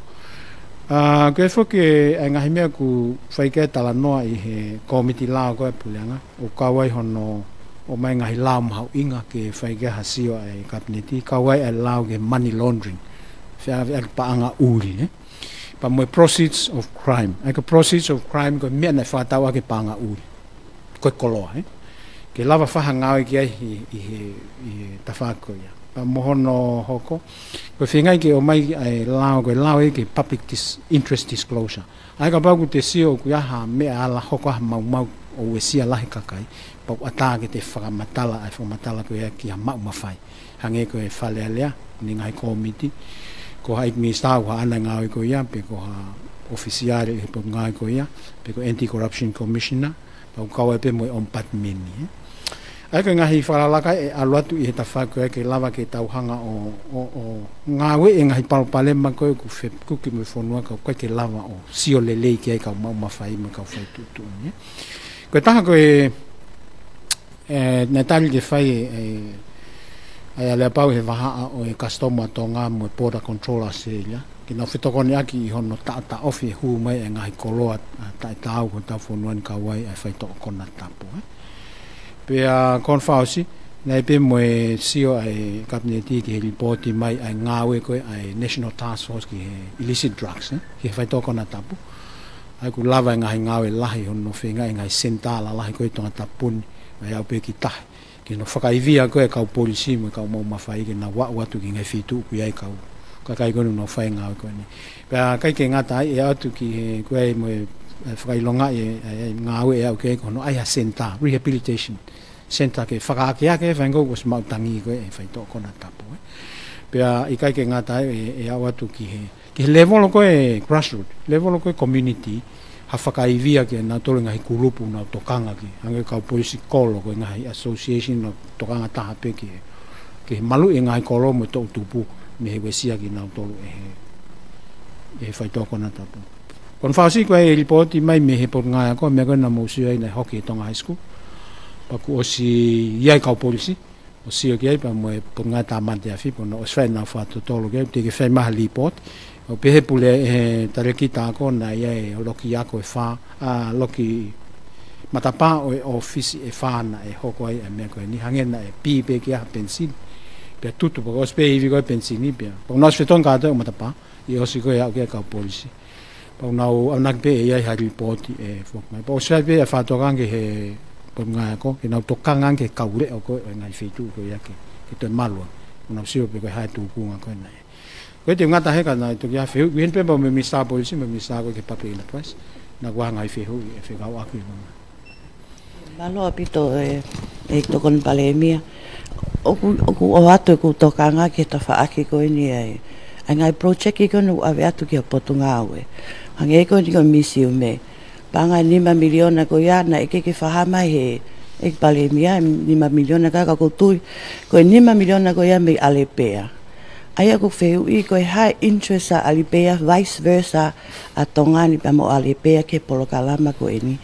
ke fo ke ngai me ku fai ke tala no i he committee la ko pulanga o kawai hono o mai ngai lam hau inga ke fai ke hasio ai kabineti kawai allow ke money laundering fa pa anga uri pa mo proceeds of crime ai ko proceeds of crime ko me na fa ta wa ke pa anga uri ko kolo ke lava fa hanga ki ai i tafako ya pa mohono hoko ko fingai ke o mai ai lao ke public interest disclosure ai ka ba ku te sio ku ya ha me ala hoko ha mau o wesia lahi kakai pa ata ke te fa matala ai fa matala ko ya ki ma fai hange ko e fale alea ni ngai committee ko hai mi sta wa ana ngai ko ya pe ko ha oficiale pe ngai ko ya pe ko Anti-Corruption Commissioner pa ko pe mo on pat mini ai ka ngahi faralaka e aluatu i ta fa ko ke lava ke tau hanga o ngawe e ngahi palpale ma ko ku fe ku ki mo fonua ka ko ke lava o sio lele ke ka ma fai ma ka fai tu ni ko ta ko Natali ke fai ai ale pau he vaha o e customer tonga mo border controller se ya ki na fito koni aki hono ta ofi hu mai e ngai koloa ta tau ko ta fonuan ka wai e fai to kona tapu pe a konfausi nei pe mo sio ai kabineti ki report mai ai ngawe ko ai National Task Force ki illicit drugs ki fai to kona tapu ai ku lava ngai ngawe lahi hono fenga ngai sentala lahi ko to tapun ai au pe ki tahi ki no whakaivia koe kau polisi mo kau mau mawhai ki na watu ki ngai fitu ku iai kau kakai kono no whai ngau koe ni pea kai ke ngata ai e atu ki he koe mo whakailonga e ngau e au ke kono ai ha senta rehabilitation senta ke whakaake ake whaingo kos mautangi koe e whai tō kona tapu pea i kai ke ngata ai e au atu ki he level koe grassroot level koe community ha whakaivia ke nā tole ngahi kurupu nā tokanga ki hange kau polisi kolo koe ngahi association nā tokanga taha pe ki he malu e ngahi kolo mo tō tupu me he wesia ki nā tolu e whai tōko nā tapu kon whausi koe e ripoti mai me he pot ngai ako mea koe nā mōsio ai nei hoki e tonga high school paku o si iai kau polisi o si o ki ai pa mo e pot ngai tā mante a whipo na o swai nā whātu tolu ke te ke whai maha report o pehe pule e tareki tāko na ia e loki ako e whā loki matapa o e ofisi e whāna e hoko ai e mea koe ni hangena e pi pe ki aha pensil pia tutu pa kos pe hivi koe pensil ni pia pa unau sveton kātou o matapa i osi koe au kia kau polisi pa unau au nak pe e iai ha reporti e whokmai pa o svai pe e whātokange he pa ngai ako ke nau tokangange kaure o koe o ngai whitu koe ia ke toi malua unau sio pe koe hai tūkunga koe nai koe te ngata heka nai toki a whihu wien pepa me misa polisi me misa koe ke pape ina twice na kua ngai whihu e whikau aku i mga Malo apito e tokon palemia oku o atu ku tokanga ke ta faaki ko ni ai ngai project ki kono ave atu ki potunga awe hange ko ni ko misi me panga 5 miliona ko ya na ke fahama he ek palemia 5 miliona ka ko tu ko 5 miliona ko ya me alepea aya ko feu I ko high interest a alepea vice versa a tongani pa mo alepea ke polokalama ko ni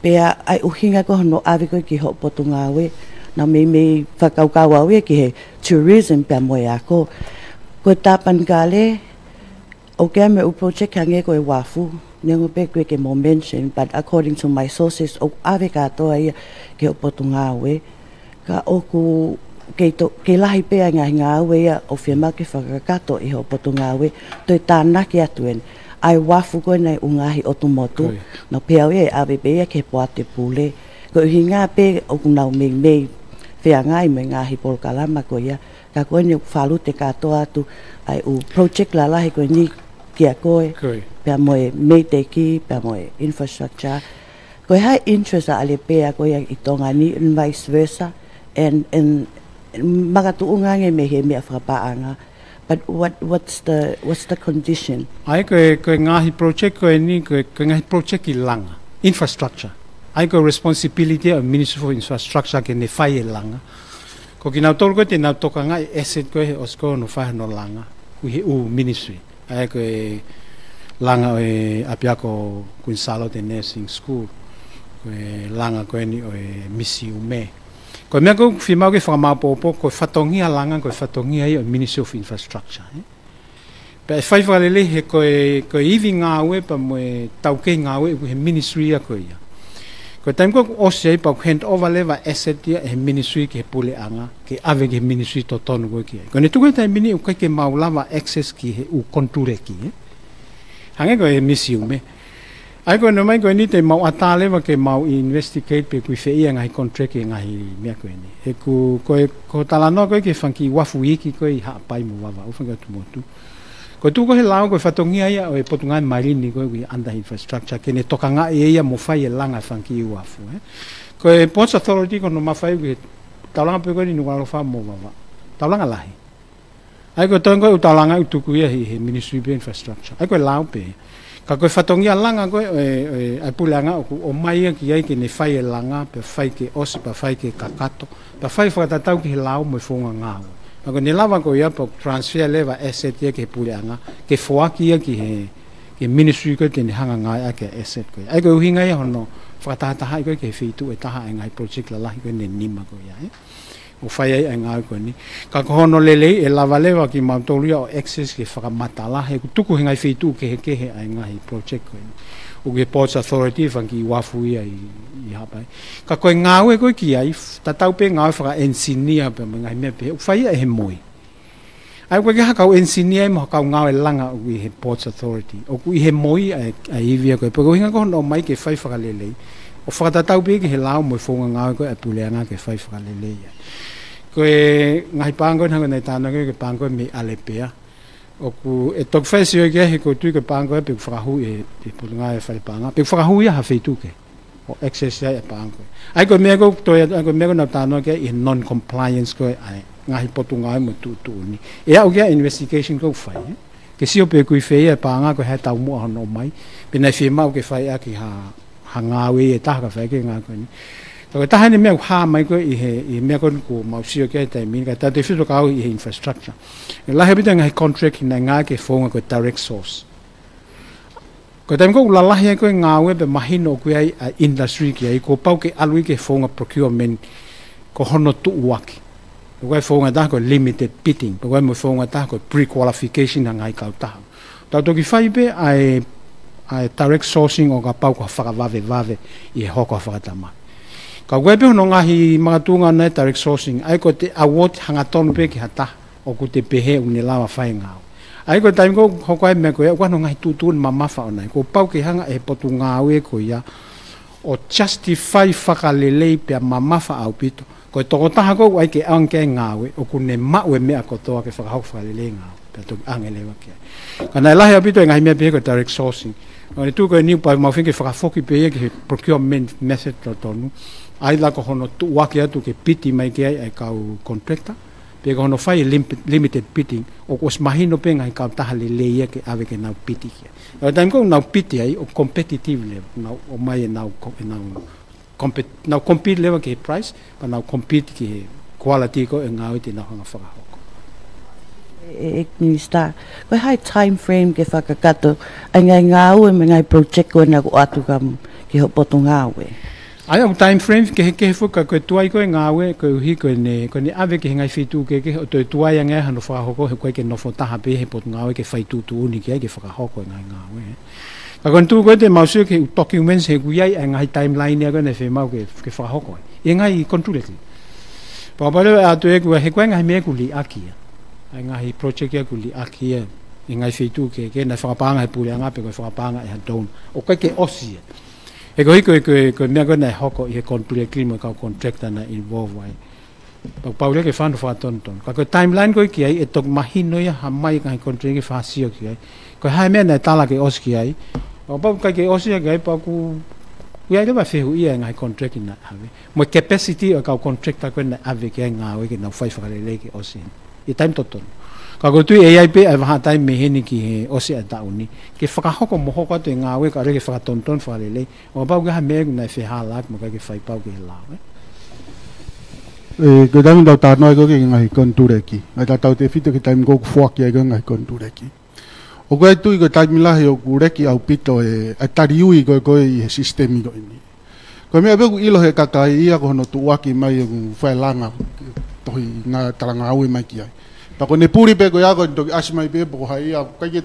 pea ai uhinga ko no ave ko ki ho potunga we na me whakaukawa we ki he tourism pea moe ako ko tapan kale o kia me u project hange ko e wafu nengo pe ko ke mo mention but according to my sources o ave katoa ia ke ho potunga we ka oku ke lahi pea ngā we ia o whiama ke whakakato I ho potunga we toi tānaki atuen ai wafu ko nei ungahi otomotu na pea we ave pea ke poate pule ko hinga pe o kunau me fea ngai me ngahi polkalama ko ia ka ko ni falu te katoa tu ai u project la lahi ko ni kia koe pea moe me te ki pea moe infrastructure ko hai interest a ale pea ko ia I tonga ni and vice versa and magatu ungange me he me afrapaanga but what's the condition ai ko ngahi project ko ni ko ngahi project I langa infrastructure ai ko responsibility of Ministry for Infrastructure ke ne fai langa ko ki nau tolu ko te nau toka ngai asset ko he osko no fai no langa u ministry ai ko langa apia ko kunsalo te nursing school ko langa ko ni o misi ume ko mea ko whimau ke whakamapopo ko whatongia langa ko whatongia I o Ministry of Infrastructure pe whai whalele he ko iwi ngā ue pa mo tauke ngā ue he ministry a ko ia ko taim ko ose pa hand over level asset ia he ministry ke pule anga ke ave ke ministry to tonu ko ki ko ne tuko taim mini u ke maulava access ki he u konture ki hange ko he misi ume ai ko no mai ko ni te mau atale wa ke mau investigate pe ku fe ia ngai contract ngai mea ko ni he ko talano ko ke fanki wafu iki ko I ha pai mo wa u fanga tu motu ko tu ko he lao ko fatongia ia o potunga marini ko under infrastructure ke ne tokanga ia mo fai langa fanki wafu ko Ports Authority ko no mafai ke talanga pe ko ni no fa mo wa talanga lahi ai ko tongo u talanga u tuku ia he Ministry of Infrastructure ai ko lao pe ka ko fatongia langa ko ai pulanga o mai ki ai ke ne fai langa pe fai ke osi pa fai ke kakato pa fai fa tatau ki lao mo fonga ngao ako ni lava ko ia po transfer leva asset ia ke pulanga ke foaki ia ki he ke ministry ko te ni hanga ngai ke asset ko ai ko hinga ia hono fatata hai ko ke fitu e taha ngai project la lahi ko ne nima ko ia o fai ai ngā ko ni ka kohono lele e lava lewa ki mautolua o access ke whakamatala he tuku he ngai whitu ke he ai ngahi project ko ni o ke Ports Authority whanki i wafu ia i hapai ka koe ngāwe koe ki ai tatau pe ngāwe whaka ensinia pe ngai mea pe o fai ai he moi ai koe ke hakau ensinia mo hakau ngāwe langa o he Ports Authority o kui he moi ai ivia koe pako hinga kohono mai ke whai whakalelei o whakatatau pe ke he lao mo whonga ngāwe koe a puleanga ke whai whakalelei ai koe ngai pango hanga nei tāna ke pango me alepea o ku e tok fesi o ke he ko tu ke pango pe whakahu e putunga e whare panga pe whakahu ia ha feitu ke o access ia e pango ai ko mego to ai ko mego na tāna ke i non compliance ko ai ngai putunga mo tu ni e au ke investigation ko fai ke sio pe ku fe e panga ko he tau mo no mai pe nei fe mau ke fai a ki ha ngawe e ta ka fai ke nga ko ni ko tahani me ha mai ko i me ko ko mausio ke tai min ka ta te fitu ka i infrastructure la he bitanga contract na nga ke fonga ko direct source ko tam ko la la he ko nga we be mahino ko ai industry ki ai ko pau ke alui ke fonga procurement ko hono tu waki ko fonga da ko limited bidding ko mo fonga da ko pre qualification nga i ka ta to ki fai be ai direct sourcing o ka pau ko fa vave i hoko fa tama ka wepe no ngahi mga tunga na direct sourcing ai ko te award hanga tonu pe ki hata o ku te pehe unila wa fai ngau ai ko time ko ko ai me ko wa no ngahi tutun mama fa ona ko pau ki hanga e potu ngawe ko ya o justify fakalele pe mama fa au pito ko to ta ko ai ke anke ngawe o ku ne ma we me ko to ke fa fa lele ngau pe to angele wa ke kana la ya pito ngahi me pe ko direct sourcing o tu ko ni pa ma finke fa foki pe ke procurement method to tonu ai la ko hono tu waki atu ke piti mai ke ai kau contractor pe ko hono fai limited bidding o ko smahino pe ngai kau tahale le ke ave ke nau piti ke o time ko nau piti ai o competitive level nau o mai nau compete level ke price pa nau compete ke quality ko ngau te nau hanga whaka hoko e minister ko hai time frame ke whakakato ai ngai ngau e ngai project ko na ko atu kam ke ho poto ngau ai o time frame ke fuka ko tuai ko ngawe ko hi ko ne ave ke ngai fitu ke o to tuai nga hanu fa hoko ko ke no fota ha pe he pot ngawe ke fai tu ni ke fa hoko nga ngawe ka kon tu ko te mausu ke documents he guyai ngai timeline ya ko ne fe mau ke fa hoko e ngai control pa ba le a to e ko he ko ngai me ku li aki ngai project ya ku li aki ngai fitu ke na fa pa ngai pu nga pe ko fa pa ngai ha don o ke osi e ko me ko na hoko i control clima ka contractor na involve ai pa ke fan fa ton ka ko timeline ko ki ai e tok mahino ya hamai ka contract ke fa sio ki ai ko hai me na tala ke os ki ai pa ke os ya ga pa ku ya le ba fe hu ia ngai contract na ave mo capacity o ka contractor ko na ave ke nga we ke na fa fa le ke os i time toton ka ko tu ai pe va time me heni ki o se ta uni ke fa hoko mo hoko te nga we ka re ke fa tonton fa le o ba ga me na fe halak mo ka ke fa pa ke la ko dang da ta noi ko ke ngai kon tu re ki ai ta te fit ke time go fo ki ai ngai kon tu re ki o ko tu ko time la yo ku re ki au pito e ta riu i ko i system go ni ko me be ku ilo he ka ka ia ko no tu wa ki mai ku fa langa to na taranga au mai ki ai pa ko ne puri pe ko ya ko to asmai pe po hai a ka ye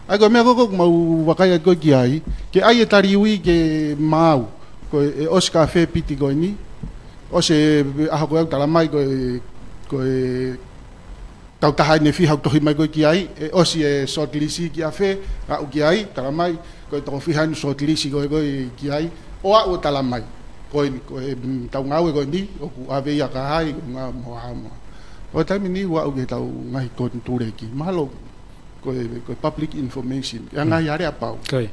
ai ko me ko mau wa ka ko ki ai ke ai tari ui ke mau ko os cafe piti go ni o se a ko ta la mai ko ta ta hai ne fi ha to hi mai ko ki ai o si short list ki afe a u ki ai ta la mai ko to fi han short list ko ki ai o a o ta la mai ko ta ngau ko ni o ave ya ka hai nga mo ha mo o time ni wa uge tau ngai kon ture ki malo ko public information ya ngai area pau kai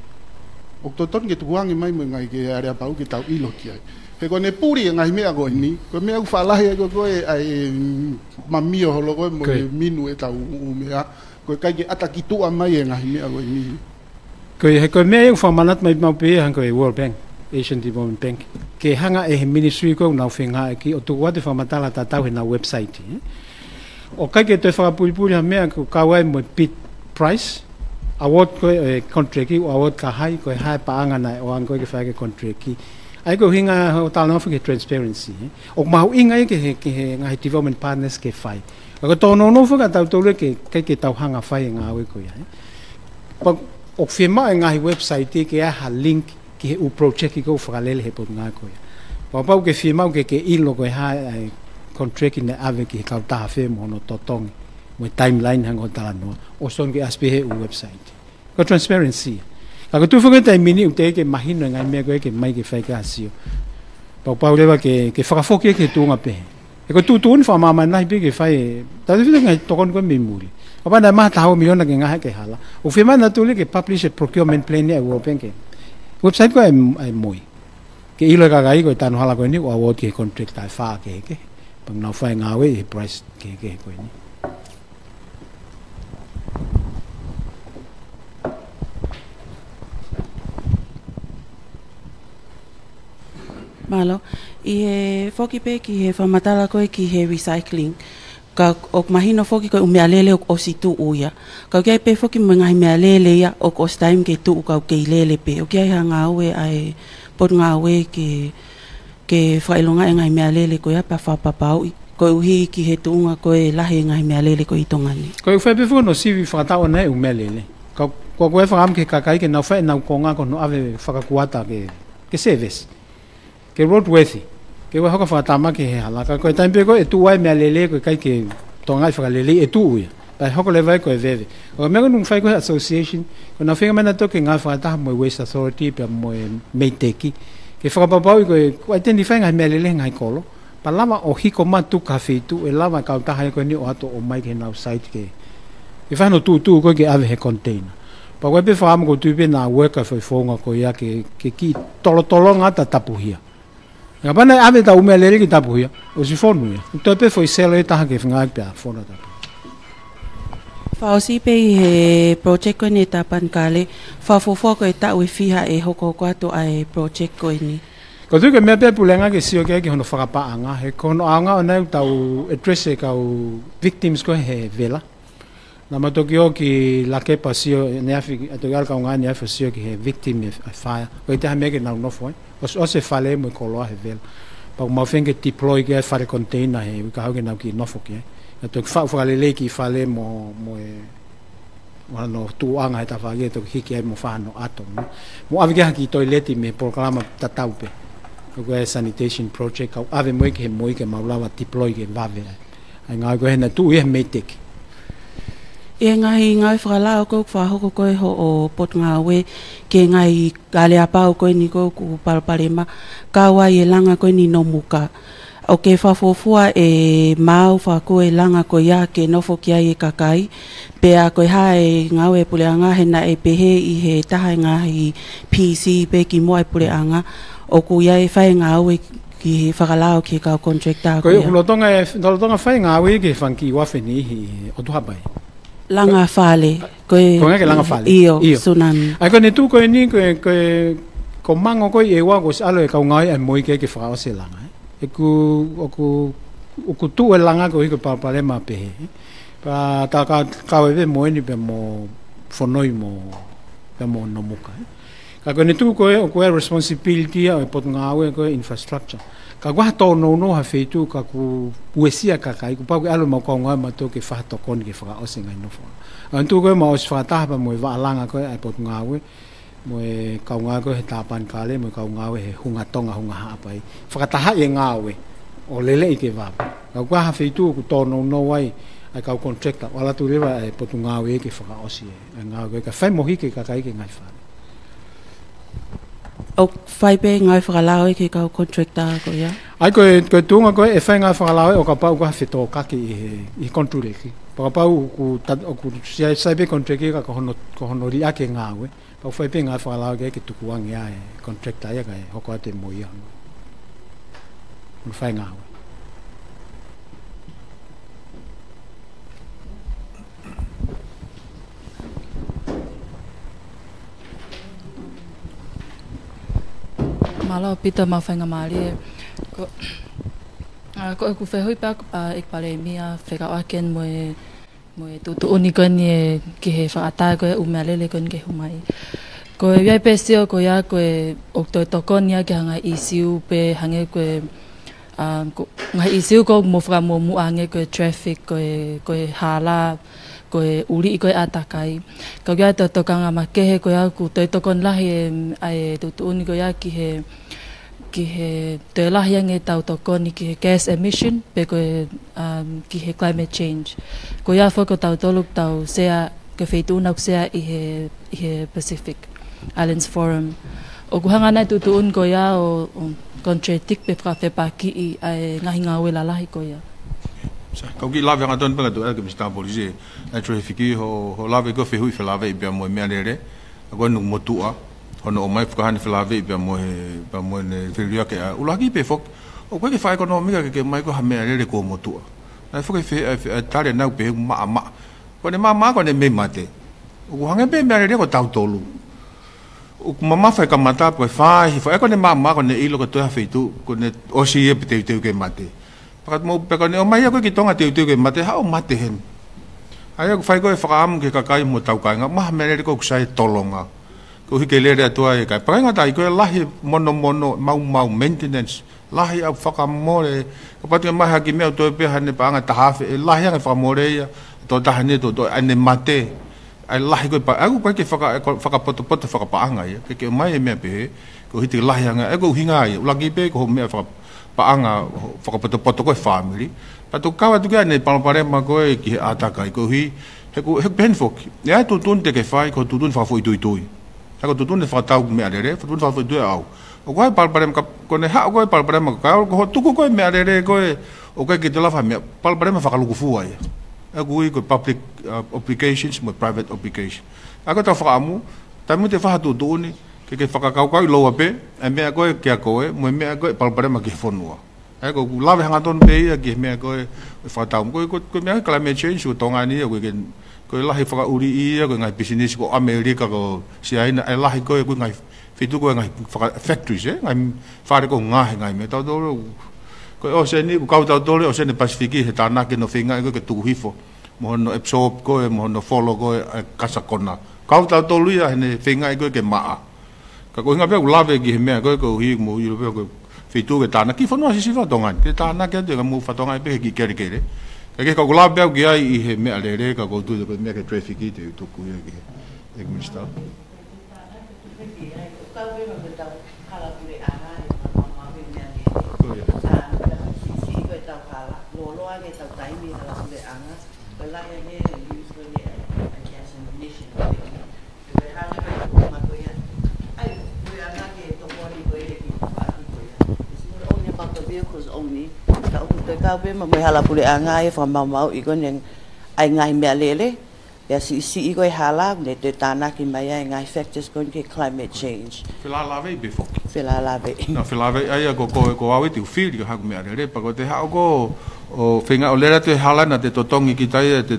o to ton ke tuang mai mo ngai ke area pau ki tau ilo ki ai pe ko ne puri ngai me ago ni ko me u fala he ko ai mamio holo ko mo minu e tau u me a ko kai ke ataki tu mai ngai me ago ni ko he ko me u fa manat mai mau pe han ko World Bank Asian Development Bank ke hanga e ministry ko na finga ki o tu wa te fa matala ta tau na website o kai ke te fa pulipuli me ko kawai mo bid price award ko contract ki award ka hai ko hai pa anga na o ang ko ke fa ke contract ki ai ko hinga ho tal no ke transparency ok mau inga ke ngai development partners ke fai ko to no fu ka tau to le ke tau hanga fai nga we ko ya pa ok firma ngai website ke ha link ke u project ko fralele he pot nga ko ya pa pa ke firma ke ilo ko ha contract in ave ke ka ta fe mo no totong mo timeline hang ta no o son ke aspe he website ko transparency ako tu fuga tai mini ute ke mahino ngai me ko ke mai ke fai ka sio pa pa le ke fa fo ke tu ngape e ko tu fa mama nai be ke fai ta de ngai to kon ko me muri apa na ma ta ho million na ngai ke hala o fe ma na tu le ke publish procurement plan ni o pen ke website ko ai moi ke ilo ka gai ko tan hala ko ni o award ke contract ta fa ke pang na fai ngawe price ke ko ni malo i he foki pe ki he whamatala koe ki he recycling ka ok mahino foki koe umea lele o situ uia ka kia pe foki mga mea lele ia o os time ke tu ka ke lele pe o kia hanga ue ai pot nga ue ke whailonga e ngai mea lele koe apa whapapau koe uhi ki he tuunga koe lahe ngai mea lele koe itongani koe whai fu no sivi whakatao nei umea lele ka koe whakam ke kakai ke nau whai nau konga ko no ave whakakuata ke service ke roadworthy ke wa hoka fatama ke hala ka ko tampe ko e tu wai me lele ko kai ke tonga fa lele e tu ya pa hoka le vai ko e veve o me no fai ko association ko na figa mena to ke nga fa ta mo waste authority pe mo meiteki ke fa pa pa ko identify nga me lele nga kolo pa lava o hiko matu cafe tu e lava ka ta ha ko ni o ato o mai ke na site ke e fa no tu ko ke ave he container pa wa pe fa mo ko tu pe na worker fa fonga ko ya ke ki tolo nga ta tapuhia ya bana ave ta umelele ki tapuia o si fonu ya to pe foi sele ta ke finga pa fona ta fa o si pe he project ko ni ta pan kale fa fo ko ta we fiha e hoko ko to ai project ko ni ko tu ke me pe pulenga ke sio ke hono fa pa anga he kono anga ona ta u address ka u victims ko he vela na matokio ki la ke pasio ne afi atogal ka nga ne afi sio ki he victim of fire ko ta me ke na no foi o se fale mo kolo he vel pa mo fenge deploy ke fare container he ka ho ke na ki no fo ke to fa le ki fale mo no tu anga ta fa ke to ki mo fa no atom mo ave ke ki toilet me programa tataupe ko sanitation project ka ave mo ke maulava deploy ke vave ai nga ko na tu e metek e ngai whakalao ko whahoko koe ho o pot ngā we ke ngai gale apau koe ni ko ku palparema ka wai e langa koe ni no muka o ke whafofua e mau whakoe langa koe ia ke nofo kia e kakai pe a koe hae ngā we pule anga he na e pehe i he taha ngā hi PC pe ki moa e pule anga o ku ia e whae ngā we ki whakalao ki kau contracta koe ulotonga whae ngā we ke whanki wafeni o tuhapai langa fale koe ke langa fale iyo tsunami ai ko ne tu ko ni ko mango ko e wa ko alo e ka ngai ai moi ke fa o se langa e ku tu e langa ko i ko pa ma pe pa ta ka we mo ni pe mo fonoi mo pe mo no muka ka ko ne tu ko responsibility e pot ngawe ko infrastructure ka gua to no ha feitu ka ku puesia ka kai ku pa ku alo ma ko nga ma to ke fa to kon ke fa o singa no fa antu ko ma os fa ta ba mo va langa ko ai pot nga we mo ka nga ko ta pan ka le mo ka nga we hunga tonga hunga ha pai fa ta ha e nga we o lele ke va ka gua ha feitu ku to no wai ai ka contractor wala tu le va pot nga we ke fa o si nga ko ka fa mo hi ke ka kai ke ngai fa o fai pe ngai whakalao e ke kau contractor ko ia ai ko tunga ko e fai ngai whakalao o ka pau ka whito ka ki i konture ki pa pau ku sai pe contractor ka hono ri ake ngawe pa fai pe ngai whakalao ke tukuang ia e contractor ia ka hoko ate mo ia fai ngawe malo pita ma fenga mali ko fe hoi pa ek pale mia fe ka aken mo tu uni kon ye ke he fa ata ko u mele le kon ke humai ko ya pesio ko ya ko okto tokon ya ke hanga issue pe hange ko ngai issue ko mo fra mo mu ange ko traffic ko hala ko uri ko atakai ko ya to tokanga ma ke he ko ya ku to tokon la he ai to uni ko ya ki he te la yang e tau tokon ki gas emission pe ko ki he climate change ko ya fo ko tau toluk tau sea ke feitu na sea i he Pacific Islands Forum o ku hanga na tutuun ko ya o contradict pe fra fe pa ki ai ngahinga wela la ko ya kau ki lave nga ton panga tu ke mista polisi na traffic ho lave go fe hui fe lave be mo me alere go nu motua hono mai fuka han fe lave be mo ne feria ke ulagi pe fok o ko ke fa economic ke mai go ha me alere ko motua na fuka fe tare na pe ma ko ne ma ko ne me mate o hanga be me alere ko tau tolu o mama fa ka mata ko fa ko ne ma ko ne ilo ko to ha fe tu ko ne o si e te ke mate pakat mo pekone o mai ko ki tonga te ke mate ha o mate hen ai ko fai ko fa am ke ka kai mo tau ka nga ma me le ko sai tolonga ko hi ke le re to ai ka pa nga tai ko lahi mono mau maintenance lahi a fa ka mo le ko pa te ma ha ki me to pe ha ne pa nga ta ha fe lahi nga fa mo re ya to ta ne to ane mate ai lahi ko pa aku pa ke fa ka poto fa ka pa nga ya ke mai me pe ko hi te lahi nga ko hinga ya lagi pe ko me fa paanga whakapoto koe family. Pato kawa tu kia nei palaparema koe ki he atakai ko hi he penfok. Ia tutun te ke whai ko tutun whafo i tui. Ko tutun e whakatau me arere, tutun whafo i tui au. O koe palaparema ko ne hao koe palaparema ko tuku koe me arere koe o koe ki te lawa me palaparema whakaluku fua ia. Aku i koe public applications mo private application. Ako tau whakamu, taimu te whakatutuni ke whakakaukau loa pe, e mea koe kia koe, mo e mea koe palparema ki whonua. E ko lawe hangaton pe ia ki mea koe whakatau. Koe mea climate change ko tonga ni, koe lahi whakauri ia, koe ngai business ko Amerika ko siaina, e lahi koe ngai whitu koe ngai factories, ngai whare ko ngahe ngai mea tau tore. Koe o se ni, kau tau tore, o se ni Pasifiki, he tānake no whinga, koe ke tukuhifo. Mo hono absorb koe, mo hono follow koe, kasakona. Kau tau tore ia, hene whinga koe ke maa. Ka ko hinga pe lave ki mea ko hi mo i pe ko fitu ke tana ki fono si fa tongan ke tana ke de mo fa tongan pe ki kere kere ka ke ko lave ki ai i he mea le ka ko tu de mea ke traffic ki te tu ku ye ke minista vehicles only. Ka o te ka be mo hala pule anga e fa mau I ko nen ai ngai me lele. Ya si I ko hala ne te tana ki mai ai ngai factors ko ke climate change. Fila lave before. Fila lave. No fila lave ai ko awe te feel ki ha me lele pa ko te ha ko o finga o lera te hala na te totongi ki tai te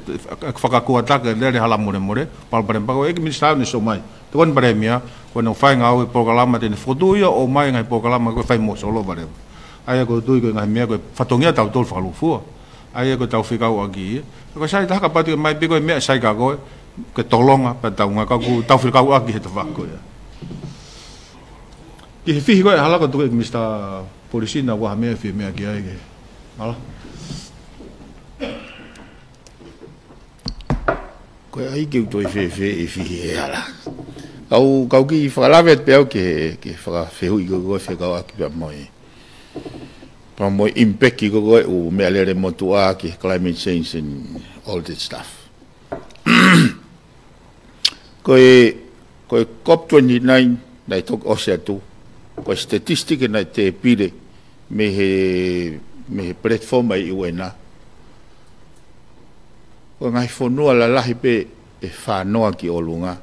whakakuata ke lere hala more palparem pa ko e ki minsta ni so mai. Te kon paremia ko no fai nga o programa te fotu ia o mai ngai programa ko fai mo solo bare. Ai ko tu ko ngai mea ko fatongia tau tol whakalufua. Ai ko tau whikau agi. Ko sai taka patu mai pe ko mea sai ka ko ke tolonga pa tau nga ka ku tau whikau agi he te whako ia. Ki he whihi ko e hala ko tu ke mista polisi na waha mea whihi mea ki ai ke. Hala. Ko ai ke to e whihi e hala. Kau ki whakalawe pe au ke whakawhehui ko whikau aki pa moi. Pa mo impact ki ko o me alere motua ki climate change and all that stuff. Ko COP29 dai tok osea tu ko statistic na te pire me he platform ai uena. Ko ngai fonua la lahi pe e fa noa ki olunga.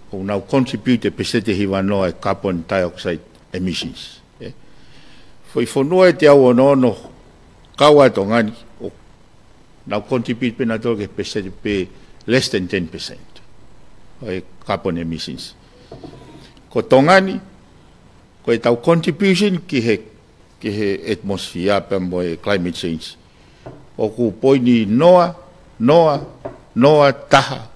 O now contribute pesete hiwa noa carbon dioxide emissions. Foi fonua te au no kawa tongani o now contribute pe na toke pesete pe less than 10% o carbon emissions. Ko tongani ko e tau contribution ki he atmosphere pe mo climate change. O ku poini noa taha.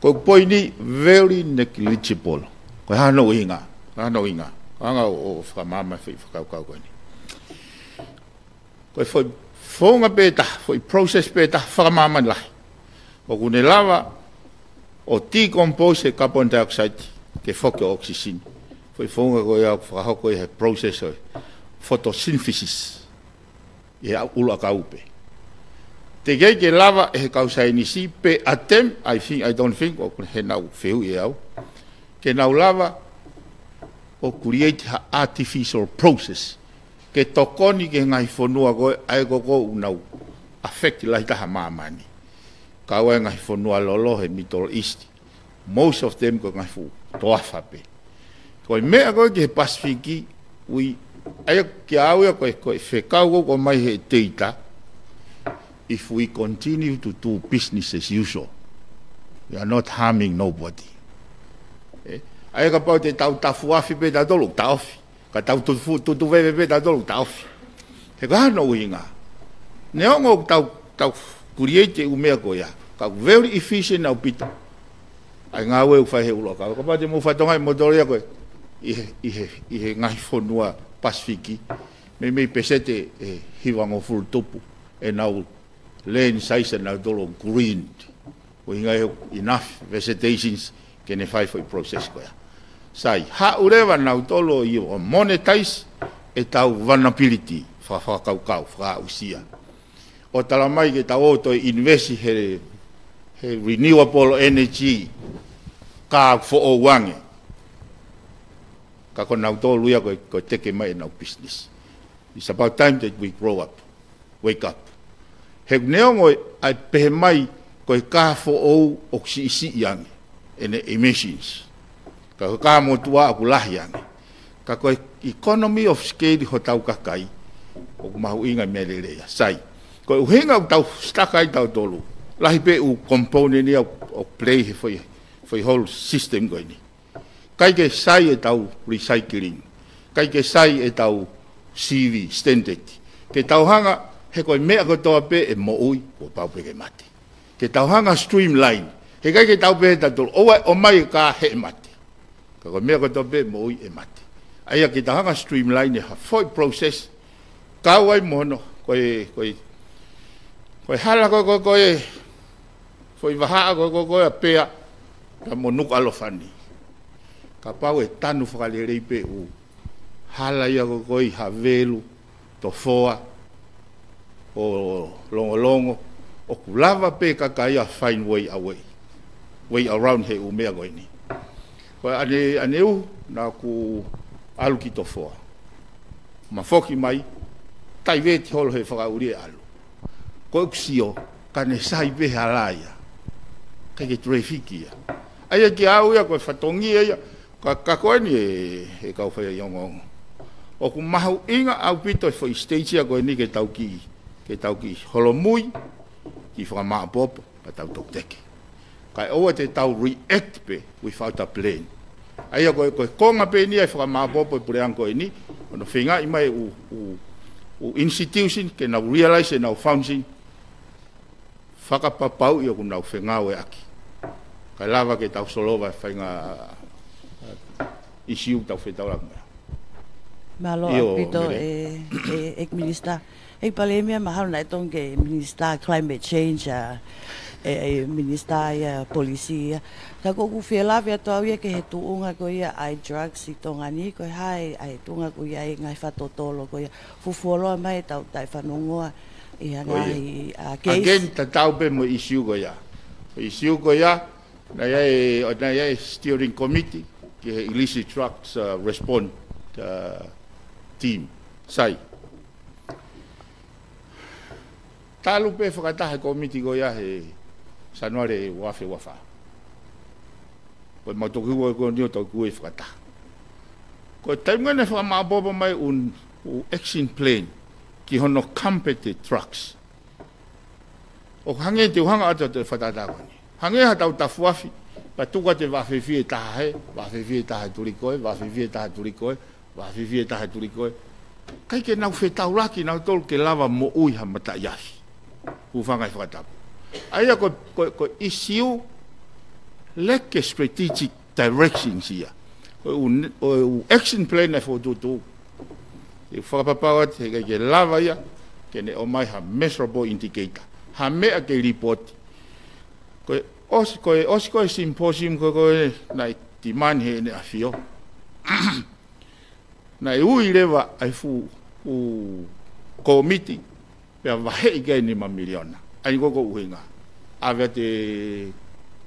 Ko poini very negligible. Ko hano inga. Anga o whakamama whi whakaukau koe ni. Ko foi fonga peta, foi process peta whakamama lahi. Ko kune lava o decompose carbon dioxide ke whoke oxygen. Foi fonga koe au whakahoko he process o photosynthesis. E au ula kaupe. Te kei ke lava e he kausai nisi pe atem, I don't think, o he nau wheu e au, ke nau lava o create ha artificial process, ke tokoni ke ngai whanua koe, ai koko unau affect lai taha mamani. Kaua ngai whanua lolo he Middle East, most of them ko ngai fu toafape. Koe mea koe ke he Pasifiki, ui, ai ke aue koe whekau ko mai he teita, if we continue to do business as usual, we are not harming nobody. Ai ka pau te tau tafuafi pe ta tolu taufi, ka tau tu veve pe ta tolu taufi. He ka hano uhinga. Ne ongo tau create umea ko ya, ka very efficient au pita. Ai ngā weu whai he uloka. Ka pau te mu whatonga i motoria koe, i he ngai whonua Pasifiki, me pesete hiwango furu tupu, e nau land size and now green. We have enough vegetations can fight for process. Sai, however, now tolo you monetize et our vulnerability for kau for usia. O talamai ke tau to invest he renewable energy ka for o wange. Ka kon now tolo ya ko take mai now business. It's about time that we grow up, wake up. He neongo ai pehe mai koe ka fo ou oksi isi yang ene emissions. Ka ka motua aku lahi yang. Ka koe economy of scale ho tau kakai o mahu inga melelea. Sai. Koe uhenga u tau stakai tau tolu. Lahi pe u component ni o play he foi whole system koe ni. Kai ke sai e tau recycling. Kai ke sai e tau CV standard. Ke tau hanga he koe mea ko toa pe e mo ui o pau pe ke mate. Ke tau hanga streamline. He kai ke tau pe he tatul. O mai ka he mate. Ka koe mea ko toa pe mo ui e mate. Aia ke tau hanga streamline e ha foi process. Kawai mono koe hala koe foi vaha koe a pea ka monuk alofani. Ka pau e tanu whakalerei pe u. Hala ia koe ha velu to foa o longo o kulava pe kakaia find way around he umea koe ni. Koe aneu na ku alu ki to foa. Ma foki mai, tai veti holo he whakauri e alu. Koe kusio, kane sai pe halaia. Kai ke trafiki ia. Aia ki au ia koe whatongi ia, ka koe ni e kau whai iongongo. O ku mahu inga au pito e whai stage ia koe ni ke tau ki holomui, ki whakamaa popo, ka tau tok teke. Kai oa te tau react pe without a plan. Aia koe konga pe ni ai whakamaa popo e pureang koe ni, ono whinga i mai u institution ke nau realize e nau function, whakapapau i o ku nau whengau e aki. Kai lava ke tau solova whainga issue tau whetau langmea. Malo apito ek minister. Ik palemia mahal na itong ke minister climate change minister policy. Kako ku fela via to ia ke he tuunga ko ia ai drugs itong ani ko hai ai tunga ko ia ngai fatotolo ko ia fufolo mai tau tai fanongoa ia ngai case. Again tau pe mo issue ko ia. Issue ko ia na ia steering committee ke illicit drugs response team sai. Talu pe whakatahe komiti ko ia he sanuare wafa. Koe mautoku ko nio tau kue whakatahe. Koe taimgane whakamabobo mai un action plan ki hono competitive trucks. O hange te uhanga ato te whatatako ni. Hange ha tau tafuafi, pa tuka te wawhiwhie tahe turikoe, wawhiwhie tahe turikoe. Kai ke nau whetau laki nau tolu ke lava mo ui ha mata iafi. Ufangai whakatapu. Aia ko issue leke strategic direction sia. O action plan e fotutu. E whakapapawat he ke lava ia, ke ne o mai ha measurable indicator. Ha mea ke report. Koe symposium koe nai timan he ne afio. Nai ui lewa ai fu committee pea wahe i gai ni ma miliona. Ai koko uhinga. Ave te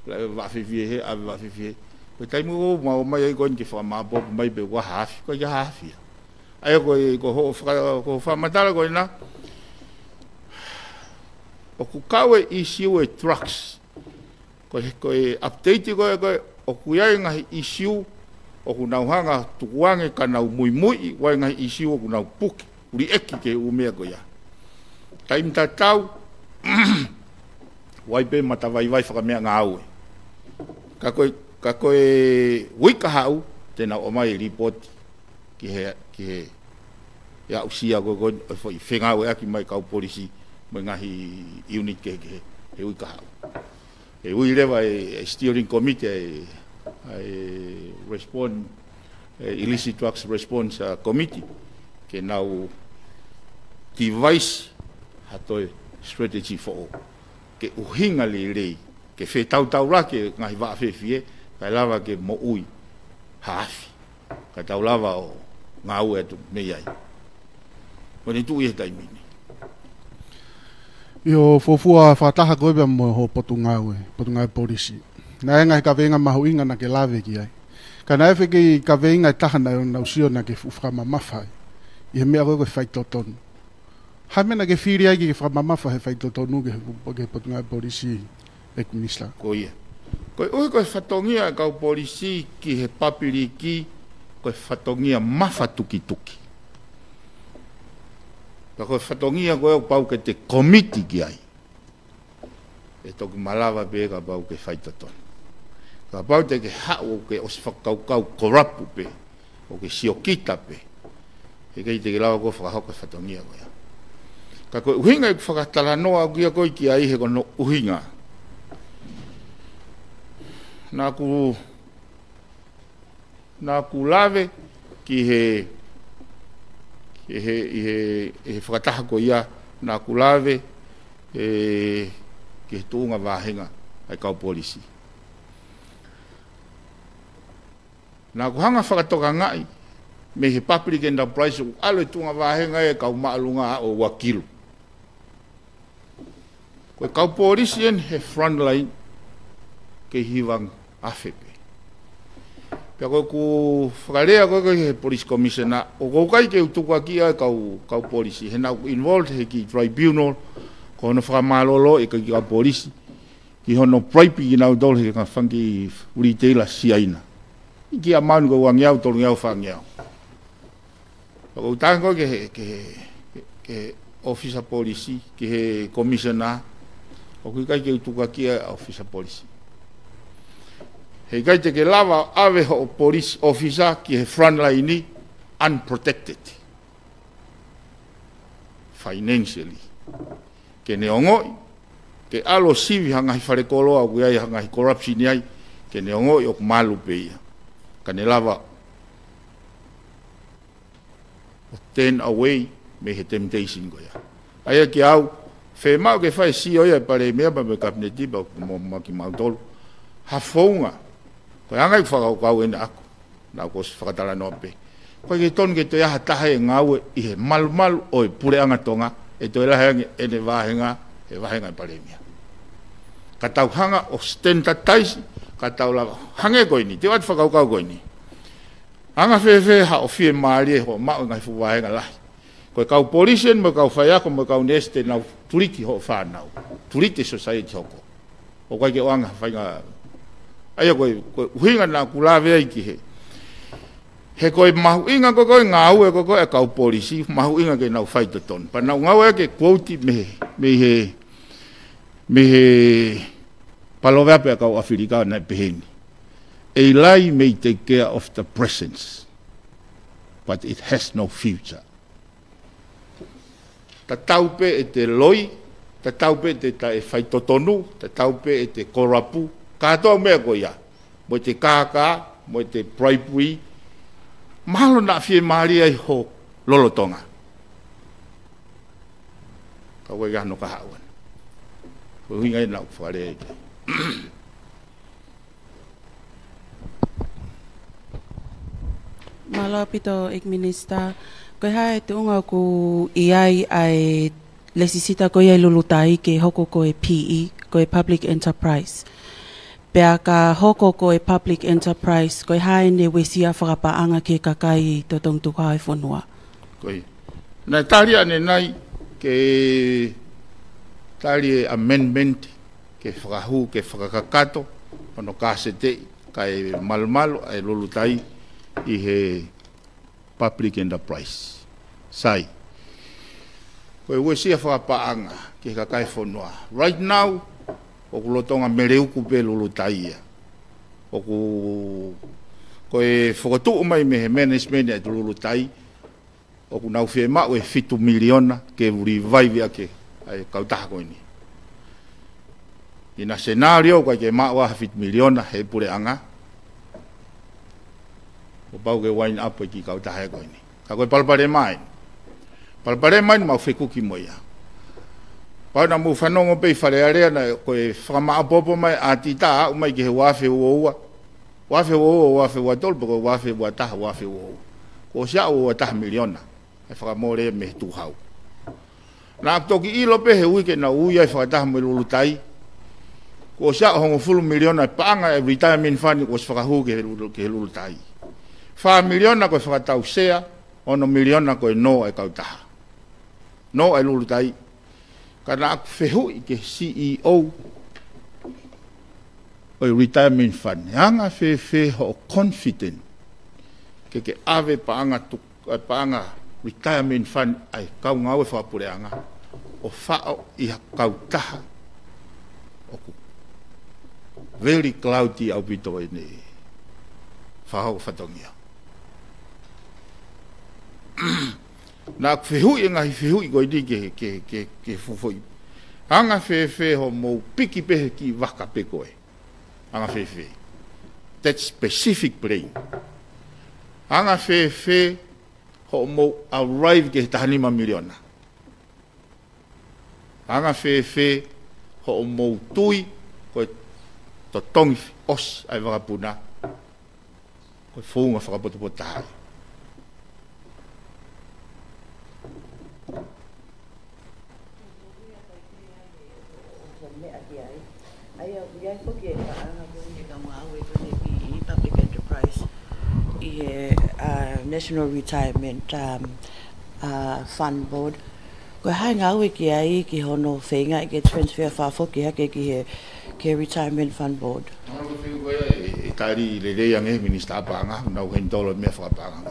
wafifie he, ave wafifie. Koe taimu o mai ai koe ki whamabopu mai pe wahafi, koe ki hafia. Ai ko whamatara koe na. O ku kawe issue e trucks. Koe update koe o ku iai ngahi issue o ku nauhanga tukuange ka nau mui wai ngahi issue o ku nau puki. Uri eki ke umea koe ia. Taim tatau wai pe matawai whakamea ngā aue. Ka koe wika hau tena o mai report ki he ya usia go foi fenga we aki mai kau polisi mai ngahi unit ke he wika hau. E ui lewa steering committee respond illicit drugs response committee ke nau device hatoi strategy for ke uhinga le ke fe tau la ke ngahi wa fefie ka lava ke mo ui hafi ka tau lava o ngau e tu me ai Wani tu ia taimini. Io fofua whataha koe bea mo ho potungai polisi. Na enga ka venga mahu inga na ke lave ki ai. Ka na efe ki ka venga taha na usio na ke fuframa mawhai. I he mea koe koe whaitotonu. Hame na ke whiri ai ki ke whama mawha he whaitotonu ke potungai polisi e kumisla. Ko ia. Koe ui koe whatongia kau polisi ki he papiri ki koe whatongia mawha tuki. Ka koe whatongia koe o pau ke te komiti ki ai. E toki malawa pe ka pau ke whaitotonu. Ka pau te ke hao ke o se whakaukau korapu pe. O ke siokita pe. E kei te ke lawa koe whakahoka whatongia koe. Ka koe uhinga i whakatala noa kia koe ki ai he kono uhinga. Nā ku lave ki he whakataha ko ia nā ku lave ki he tūnga wāhenga ai kau polisi. Nā ku hanga whakatoka ngai me he public enterprise o alo tūnga wāhenga e kau maalunga o wakilu. Koe kau polisi en he frontline ke hiwang afepe. Pea koe ku whakarea koe he police commissioner, o koukai ke utuka kia kau polisi, he nau involved he ki tribunal, ko hono whakamalolo e ki kau polisi, ki hono praipi ki nau dole he ka whangi uriteila siaina. I ki a maunu ko wangiau, tolu ngiau whangiau. Pea koe utanga koe ke officer polisi, ki he commissioner, o koukai ke utuka kia officer polisi. He kai te ke lava ave ho police officer ki he frontline ni unprotected financially. Ke ne ongoi, ke alo sivi hanga hi wharekolo au kuiai hanga hi corruption iai, ke ne ongoi o malu peia. Ka ne lava turn away me he temptation goia. Aia ki au, whemau ke whai si oia pare mea pa me kabineti pa mo ki mautolu. Ha whaunga. Koe angai whakaukau ene ako, nā kos whakatala noa pe. Koe ke tonu ke toi aha taha e ngāue i he malu o e pure angatonga, e toi lahe ene wāhenga, e wāhenga e paremia. Ka tau hanga o stentataisi, ka tau lava hange koe ni, te watu whakaukau koe ni. Anga whewhe ha o whie maari e ho mao ngai fu wāhenga lahi. Koe kau polisien, mo kau whaiako, mo kau neste nau turiti ho whānau, turiti society hoko. O koe ke oanga whainga ai koe uhinga nā kulawe ai ki he. He koe mahu inga koe ngā ue koe e kau polisi, mahu inga ke nau whaitotonu. Pa nau ngau e ke quote me he paloweape a kau Awhirika na peheni. A lie may take care of the presence, but it has no future. Ta taupe e te loi, ta taupe te ta e whaitotonu, ta taupe e te korapu, katoa mea ko ia mo te kaka mo te bribery malo na fie maria i ho lolotonga ka we ga no ka hawan ko hinga na fare Malo pito ik minister ko hai tu nga ku iai ai lesisita ko ia lulutai ke hoko ko e PE ko e public enterprise pea ka hoko ko e public enterprise ko hai ne wesia whakapaanga ke kakai totong tukai whanua koi na taria ne nai ke tali amendment ke whakahu ke whakakato ono kasete kai malmalo ai lulutai i he public enterprise sai koe wesia whakapaanga ke kakai whanua right now o kulotonga mereu kupe lulutaia o ku koe whakatu mai me he management e lulutai o ku nau whee mau e 5 miliona ke revive ake ai kautaha koe ni ina scenario koe ke mau a 5 miliona he pure anga o pau ke wine up ki kautaha koe ni ka koe palpare mai mau whekuki moia pau na mu whanongo pei wharearea na koe whakama apopo mai a tita au mai ke he wafe uoua wafe watol pako wafe wataha wafe uoua ko sia o wataha miliona e whakamore me tu hau na toki ilo pe he wike na uia e whakataha me lulutai ko sia o hongo fulu miliona paanga e retirement fund ko whakahu ke lulutai 5 miliona ko whakatau sea ono miliona ko no e kautaha no e lulutai kana aku fehu ke CEO o retirement fund hanga fe ho confident ke ave paanga tu paanga retirement fund ai kau ngau fa pureanga o fa i kau taha o very cloudy au bito ni fa ho fatongia na fehu ngai fehu i goi ke fufoi anga fe ho mo piki pe ki waka pe koe anga fe that specific brain anga fe ho mo arrive ke tahani miliona anga fe ho mo tui ko to tong os ai waka puna ko funga fa poto pota public enterprise National Retirement Fund Board ko hai ngau ki ai ki hono fenga ke transfer fa fo ki hake ke Retirement Fund Board tari le yang e minister panga na hen dolo me fa panga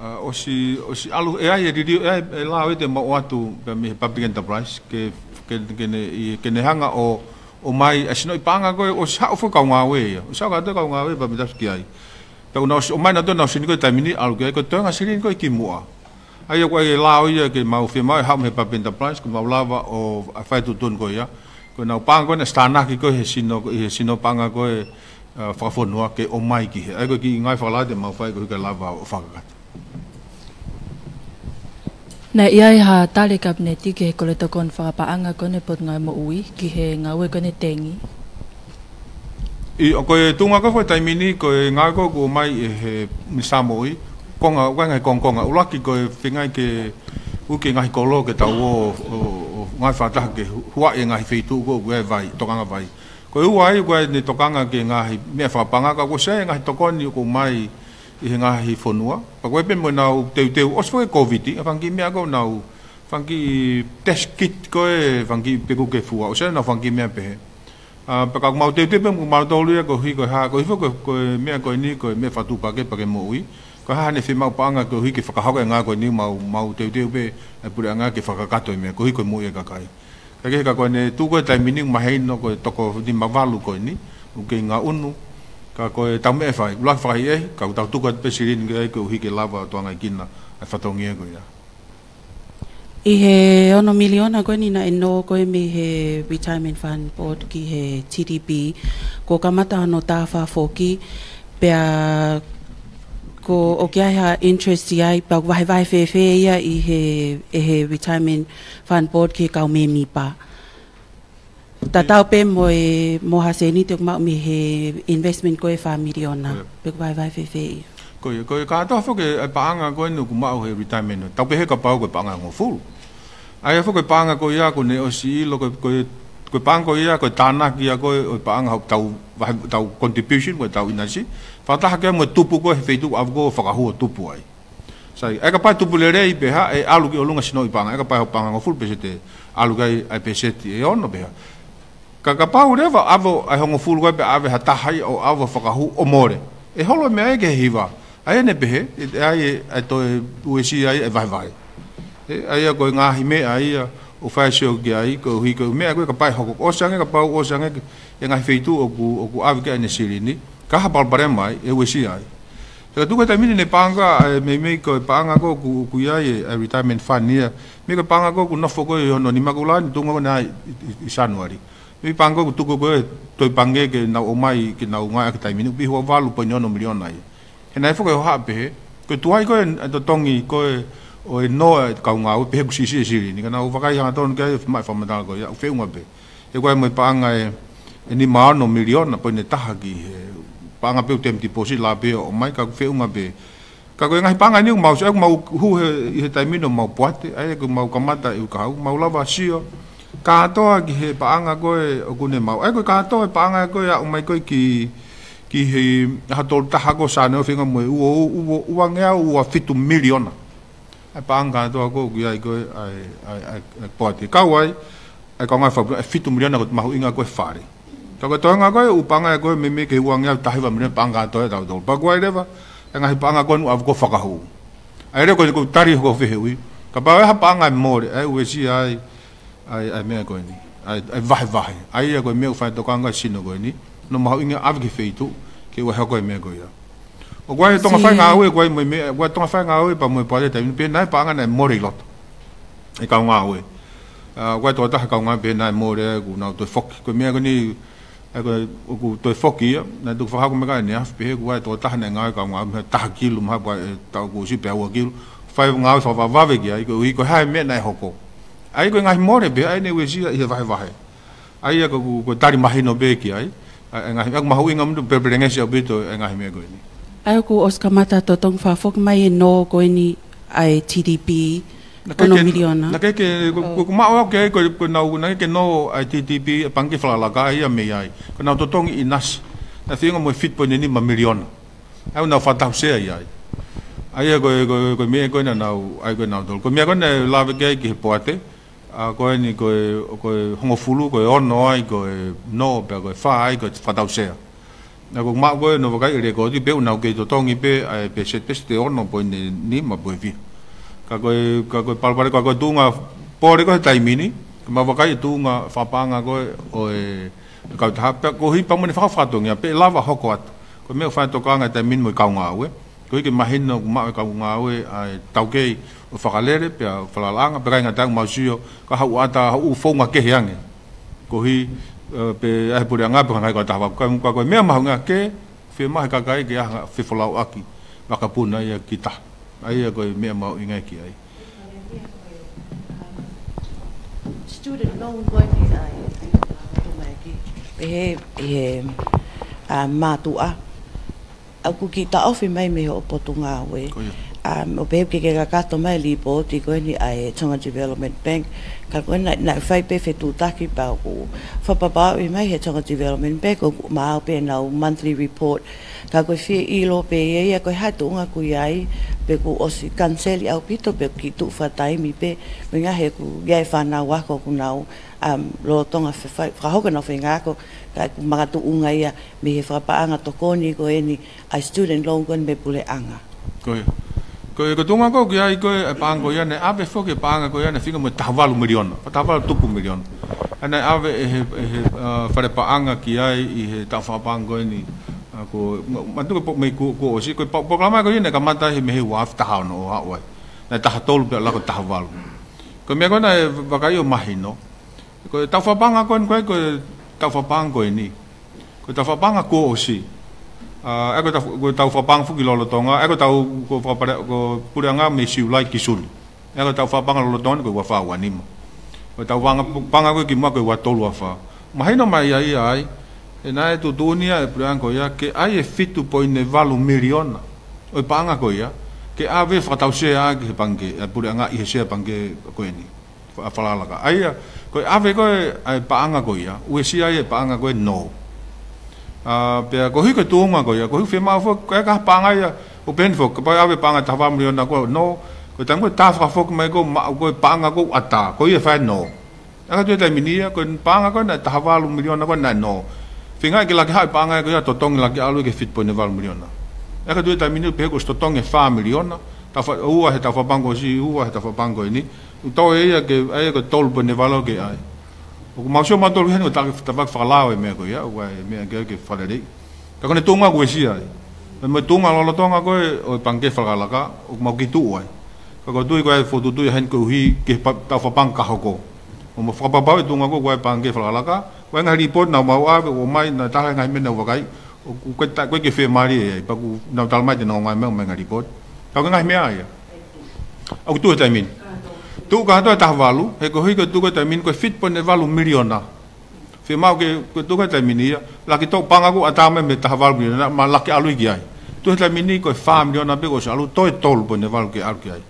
osi alu e ai di e la o te mo atu pe me public enterprise ke ne hanga o mai asino ipanga ko o sa fo ka ngawe o sa ka to ka ngawe pa mitas ki ai pe no o mai na to no sin ko taimini alu ke to nga sirin ko ki mua ai ko e la o ia ke mau fe mai ha me public enterprise ko mau lava o fa tu ton ko ya ko na panga ko na stana ki ko he sino panga ko e fa fo no ke o mai ki ai ko ki ngai fa la de mau fa ko ka lava o fa ka na iai ha tali kabineti ke ko le tokon whakapaanga kone pot ngai mo ui ki he ngawe kone tengi i ko e tunga ko taimini ko ngai ko mai he misamoi konga wanga konga ulaki ko fingai ke uki ngai kolo ke tau o ngai fata ke hua e ngai feitu ko vai tokanga vai ko uai ko ni tokanga ke ngai me whapanga ka ko se ngai tokoni ko mai i ngahi fonua pa ko pe mo na te os foi covid fangi me ago na fangi test kit ko e fangi pe ko ke fua o se na fangi me pe pa ka mau te pe mo mau tolu ko hi ko ha ko ko me ko ni ko me fatu pa ke mo ui ko ha ne fi mau panga ko hi ke fa ka ha nga ko ni mau te pe pu nga ke fa ka to me ko hi ko mo e ka kai ka ke ka ko ne tu ko tai mining ma hai no ko to ko di ma valu ko ni u ke nga unu ka ko e tau me fai la fai e ka tau tu ko pe sirin ke ko hi ke lava to nga kina a fatongia ko ya I he ono miliona koe ni na eno koe me he retirement fund board ki he TDB ko kamata ano tafa foki pea ko o kia ha interest ai pa vai fe ia I he retirement fund board ki kau me mi pa tatau pe mo ha se ni te ma mi he investment koe fa miliona pe vai fe ko ka to fo ke paanga ko no ku ma he retirement tau pe he ka pau ko paanga ngo full ai fo ko paanga ko ia ko ne o si lo ko paanga ko ia ko tana ki ko paanga tau contribution ko tau inasi fa ta ke mo tupu ko he feitu avgo fa ka hu tupu ai sai e ka pa tupu le rei pe ha e alu ki olunga sino I paanga e ka pa paanga ngo full pe sete alu kai ai pe sete e ono pe ka pau reva avo ai hongo full ko pe ave ha ta hai o avo fa ka hu o more e holo me ai ke hiva ai ne behe ai to uesi ai vai ai ko nga hime ai o fai sio ki ai ko hi ko me ko ka pai hoko o sange ka pau o sange e nga feitu o ku ave ke ne sirini ka ha bal bare mai e uesi ai ka tu ko ta mini ne panga me ko panga ko ku ai retirement fund ni me ko panga ko no foko no ni magula ni tungo na I January me panga ko tu ko to pange ke na o mai ke na nga ka ta mini bi ho valu po no milion ai e nai fo ko hape ko tuai ko to tongi ko o no ka nga o pe ku si ni kana o vakai ha ton ke mai fa mata ko ya fe unga be e ko mo panga e ni ma no milion po ne tahagi panga pe tem deposit la be o mai ka fe unga be ka ko ngai panga ni mau so mau hu he taimino mau poate ai ko mau kamata u ka mau lava sio ka to ki he panga ko o ku ne mau ai ko ka to panga ko ya o mai ko ki he hatol tahako sano finga mo u wanga u fitu miliona ai panga to ko ai ko ai poti kawai ai ko nga fa fitu miliona ko mahu inga ko fare to ko nga ko u panga ko me ke wanga tahiwa miliona panga to ta do pa ko ai leva nga panga ko u ko fakahu ai re ko tari ko fe hui ka ba ha panga mo ai u si ai me ko ni ai vai ai ko me fa to kanga sino ko ni no mau inga avge feitu ke wa ha ko me ko ya o gua tonga fa nga we gua me gua tonga fa nga we pa mo pa te pe nai pa nga na mori lot e ka nga we gua to ta ka nga pe nai mori ku na to fok ko me ko ni ku to fok ya na du fa ha ko me ka ni af pe gua to ta na nga ka nga ta kilo ma ba ta ku si pe wa kilo fa nga so va va ve ya ko ha me nai hoko ai ko nga mori be ai ne we si ya va ai ko tari mahino be ki ai nga mahu ingam do perberenga sia bito nga me go ni ai ko oskamata to tong fa fok mai no go ni ai TDP no miliona na ke ko ma o ke ko na ke no ai TDP pangki fala la ga ia me ai ko na to tong inas na finga mo fit po ni ma miliona ai na fa ta se ai ai ko me ko na ai ko na do ko me ko na la ke ki poate ko ni ko hongo fulu ko ono ai ko no pe ko fa ai ko fa tau se na ko ma ko no ka ire ko di pe una ke to tongi pe pe se te ono po ni ma po vi ka ko palpare ko tunga pore ko tai mini ma va kai tunga fa panga ko o ka ta pe ko hi pa mo ni fa tongi pe lava hokot ko me fa to ka nga tai min mo ka nga we ko ke mahino ma ka nga we ai tau ke o whakalere pe a whalalanga pe kai ngatang mausio ka hau ata hau fonga ke heange ko hi pe ai puri anga pe kai ka tawa ka mea mahu nga ke fe mahi ka kai ke aha fe whalau aki waka puna ia kita ai ko mea mahu inga ki ai student loan ko ni ai he matua aku kita ofi mai me o potunga we o pe ke ka to mai li po ti ko ni ai Tonga Development Bank ka ko na fai pe fe tu taki pa ko fa papa i mai he Tonga Development Bank ko ma pe na monthly report ka ko fi i lo pe ia ko ha tu nga ku ai pe ko o si cancel au pito pe ki tu fa tai mi pe me nga he ku ia fa na wa ko na lo tonga fa ho na fe nga ko ka ma tu unga ia me he fa pa anga to ko ni ko ni a student loan ko me pule anga ko tunga ko ki ai ko pango ia ne ave fo ke panga ko ia ne finga mo tavalu milion tavalu tupu milion ana ave fare paanga ki ai i he tafa pango ni ko mantu ko me ko si ko programa ko ia ne ka mata he me wa afta no wa na ta tolu pe la ko tavalu Ko me kona vakai o mahino. Ko tau whapanga koe ko tau whapanga koe ni. Ko tau whapanga ko o si. Eko tau whapanga fuki lolotonga. Eko tau ko pureanga me siulai ki sulu. Eko tau whapanga lolotonga ko wawha wanimo. Ko tau panga koe ki mua ko watolu wawha. Mahino mai ai. E nā e tutunia e pureanga ko ia. Ke ai e fitu po ine valu miliona. O panga ko ia. Ke ave whakatau se a ki he pange. E pureanga i he se pange koe ni. Whalalaka. Aia. Koe ave koe ai paanga koe ia, ue si ai e paanga koe no. Pea ko hui koe tuunga koe ia, ko hui whemau fok, koe ka paanga ia, o pen fok, koe ave paanga tawa miliona koe no, koe tango koe tawha fok mai koe mau koe paanga koe ata, koe ia whae no. Aka tue tai minia, koe paanga koe na tawa miliona koe na no. Whinga ke laki hai paanga koe ia totongi laki alu ke fit po ne valu miliona. Aka tue tai minia, pehe koe totongi wha miliona, ua he tawa pango si, ua he tawa pango ini, tau e ia ke ai ko tol po ne valo ke ai o ma so ma tol hen o ta whakalao e mea ko ia o e mea ke whalerei ka kone tunga ko e si ai me tunga lo tonga ko o pange whakalaka o ma ki tu ai ka ko tui ko e fotu tui hen ko hi ke ta whapang ka hoko o ma whapapau e tunga ko e pange whakalaka ko e ngai report na mau ave o mai na taha ngai mena wakai o ko ke whe mari e pa ku na talmai te no ngai mea ngai report ka ngai mea ai au tu e taimin tu ka to ta valu he ko hi ko tu ko ta min ko fit po ne valu miliona fe mau ke ko tu ko ta min ia la ki to panga ko ata me ta valu miliona ma la ki alu ki ai tu ta min ni ko fa miliona be ko alu to tol po ne valu ki alu ki ai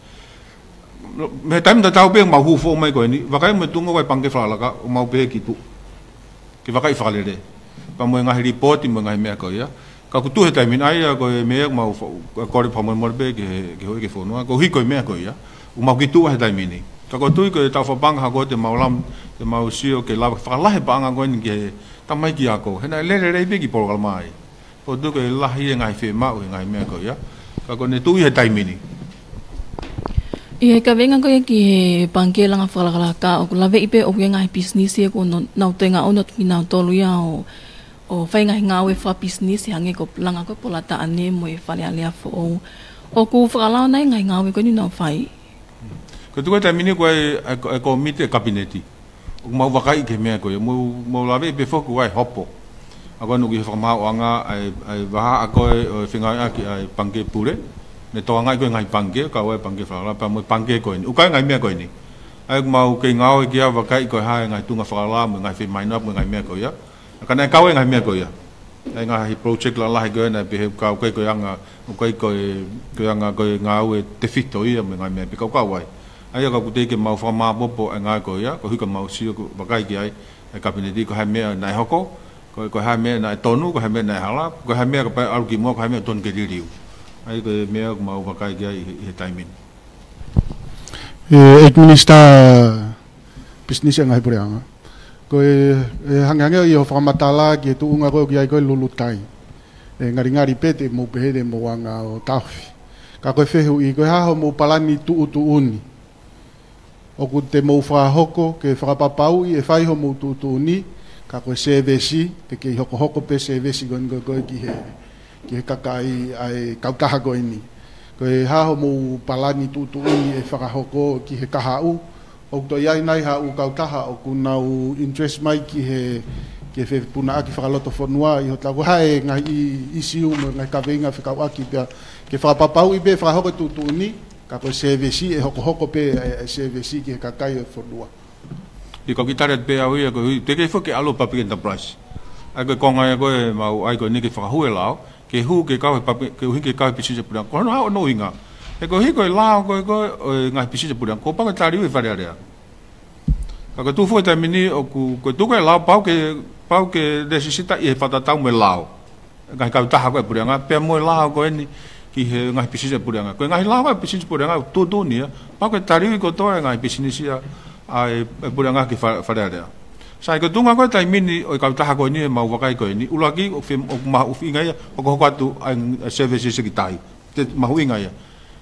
me tam ta tau be ma hu fo mai ko ni va kai me tu ko pang ke fa la ka o mau be ki tu ki va kai fa le de pa mo nga report mo nga me ko ia ka ku tu ta min ai ko me mau ko ri pa mo be ke ho ke fo no ko hi ko me ko ia o mau ki tu ha ta min ni ka ko tui ko ta fa bang ha ko te maulam te mau sio ke la fa la he bang ko ni ke ta mai ki ako he na le be ki por mai po du ko la hi ngai fe ma o ngai me ko ya ka ko ne tu he tai mini e ka venga ko ki bangke langa fa la ka o la ve ipe o ngai business e ko no na te nga ono ki na to lu ya o fa ngai nga we fa business hange ko langa ko pola ta ane mo e fa le ale fo o ku fa la na ngai nga we ko ni na fai ko tu ko ta mini ko e komite kabineti o mau wakai ke me ko mo lave be fo ko ai hopo agora no ki fa ma anga ai va ko finga aki ai pange pure ne to anga ko ngai pange ka wa pange fa la pa mo pange ko ni u ka ngai me ko ni ai mau ke ngao ki wakai ko ha ngai tunga fa la mo ngai fi mine up ngai me ko ya ka na ka wa ngai me ko ya ai ngai project la la go na be ka ko anga ko anga ko ngao te fito ia me ngai me pe ka wa ai ka kute ke mau fama popo nga ko ya ko hika mau sio ko bakai ki ai ka pinedi ko ha me na hoko ko ha me na tonu ko ha me na hala ko ha me ka pa al ki mo ko ha me ton ke riu ai ko me ko mau bakai ki ai he timing administra business nga pure anga ko hanganga yo fama tala ki tu nga ko ki ai ko lulutai ngari pete mo pede mo anga o tafi ka ko fehu i ko ha mo palani tu uni o ku te mau whahoko ke whakapapau i e whai ho mau tūtūni ka koe sevesi ke hoko pe sevesi koe ki he kakai ai kautaha koe ni koe haho mau palani tūtūni e whakahoko ki he kahau o to iai nai hau kautaha o ku nau interest mai ki he puna aki whakaloto whanua i ho tako hae ngai isiu ngai kawenga whikau aki pia ke whakapapau i be whakahoko tūtūni ka ko sevesi e hoko pe sevesi ki kakai e forua i ko kitare pe au ia ko te ke foke alo papi enterprise ai ko konga ko mau ai ko ni ke fa hu lao ke hu ke ka papi ke hu ke ka pisi se pulang ko no inga e ko hi ko lao ko ngai pisi se pulang ko pa ka tari e fa rea ka ko tu fo ta mini o ko tu ko lao pau ke necessita e fa ta tau me lao ngai ka ta ha ko pulang pe mo lao ko ni ki he ngai pisisi puranga ko ngai lawa pisisi puranga to ni pa ko tari ko to ngai pisisi ai puranga ki fararea sai ko tunga ko tai mini o ka ta ko ni mau wakai ko ni ulaki o fem o ma u finga o ko tu services ki tai te ma hu inga ya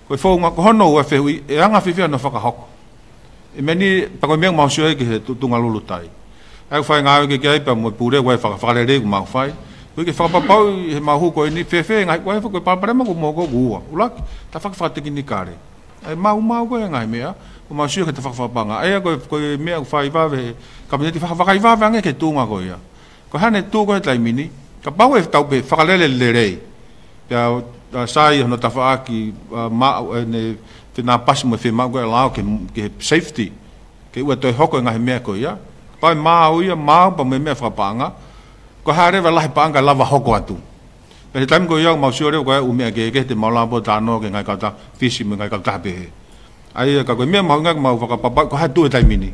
ko fo nga ko no wa fe e anga fi no fa ka hok e meni pa ko meng mau sio ki he tunga lulu tai ai fa nga ki ai pa mo pure wa fa farere ma fai ko ke fa pa he ma hu ko ni fe ngai ko fa ko pa mo ko mo ko gua ulak ta fa te ki ni kare ai mau ko ngai mea o ma sio ke te whakawhapanga ai ko mea whai wawe kabineti whakai wawe ange ke tūnga ko ia ko hane tū ko he taimini ka pau e tau pe whakalele le rei pia sai hono tawhaaki ne whina pasi mo whima ko e lao ke safety ke ua toi hoko ngahi mea ko ia pai mau ia mau pa me mea whakapanga ko hare wa lahi panga lava hoko atu pe taim ko ia mau sio reo ko e umea ke te maulapo tāno ke ngai kauta fisi me ngai kauta pehe ai ka ko mea mau ngai mau whakapapa ko hai tu e taimini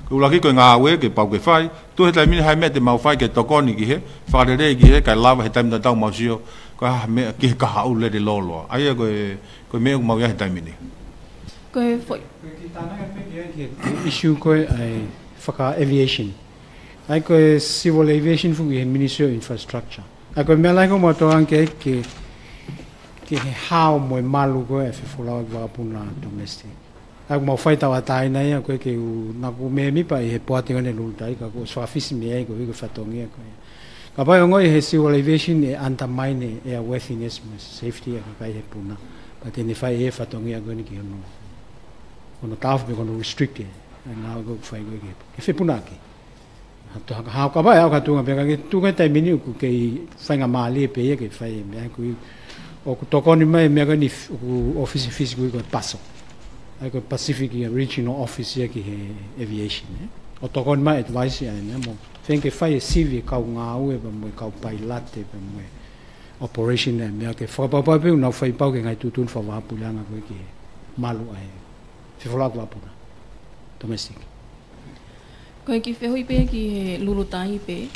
ko laki ko ngā awe ke pau ke whai tu he taimini hai mea te mau whai ke tokoni ki he whakarere ki he kai lava he taim da tau mau sio ko ha mea ki he kaha u le de lolo ai ko mea mau ia he taimini ko e foi issue ko ai whaka aviation ai ko civil aviation fu he Ministry of Infrastructure ai ko mea lai ko mo to anke ke he hao mo malu ko e fula wa puna domestic ai mo fai tawa tai nei ko ke na ku me mi pa he poate ngane lu tai ka ko swa fisi me ai ko ko fatongi ko ka pa ngoi he civil aviation e undermine airworthiness safety ka he puna but in if I fatongi ko ni ki no ono taf be kono restricted na go fai go ke fe puna ki to ha ka ba ya ka tu nga be ka tu ka tai mini ku ke fai nga mali pe ke fai me ku o ku tokoni mai me ga ni office physical ko paso ai ko Pacific Regional Office ki he aviation o tokoni mai advice ya ne mo fen ke fai civil ka nga u e ba mo ka pilot e ba mo operation me ke fa pa pe na fai pa ke ngai tu fa wa pulanga ko ki malu ai se fola ko puna domestic ko ki fe hoi pe ki lulutai pe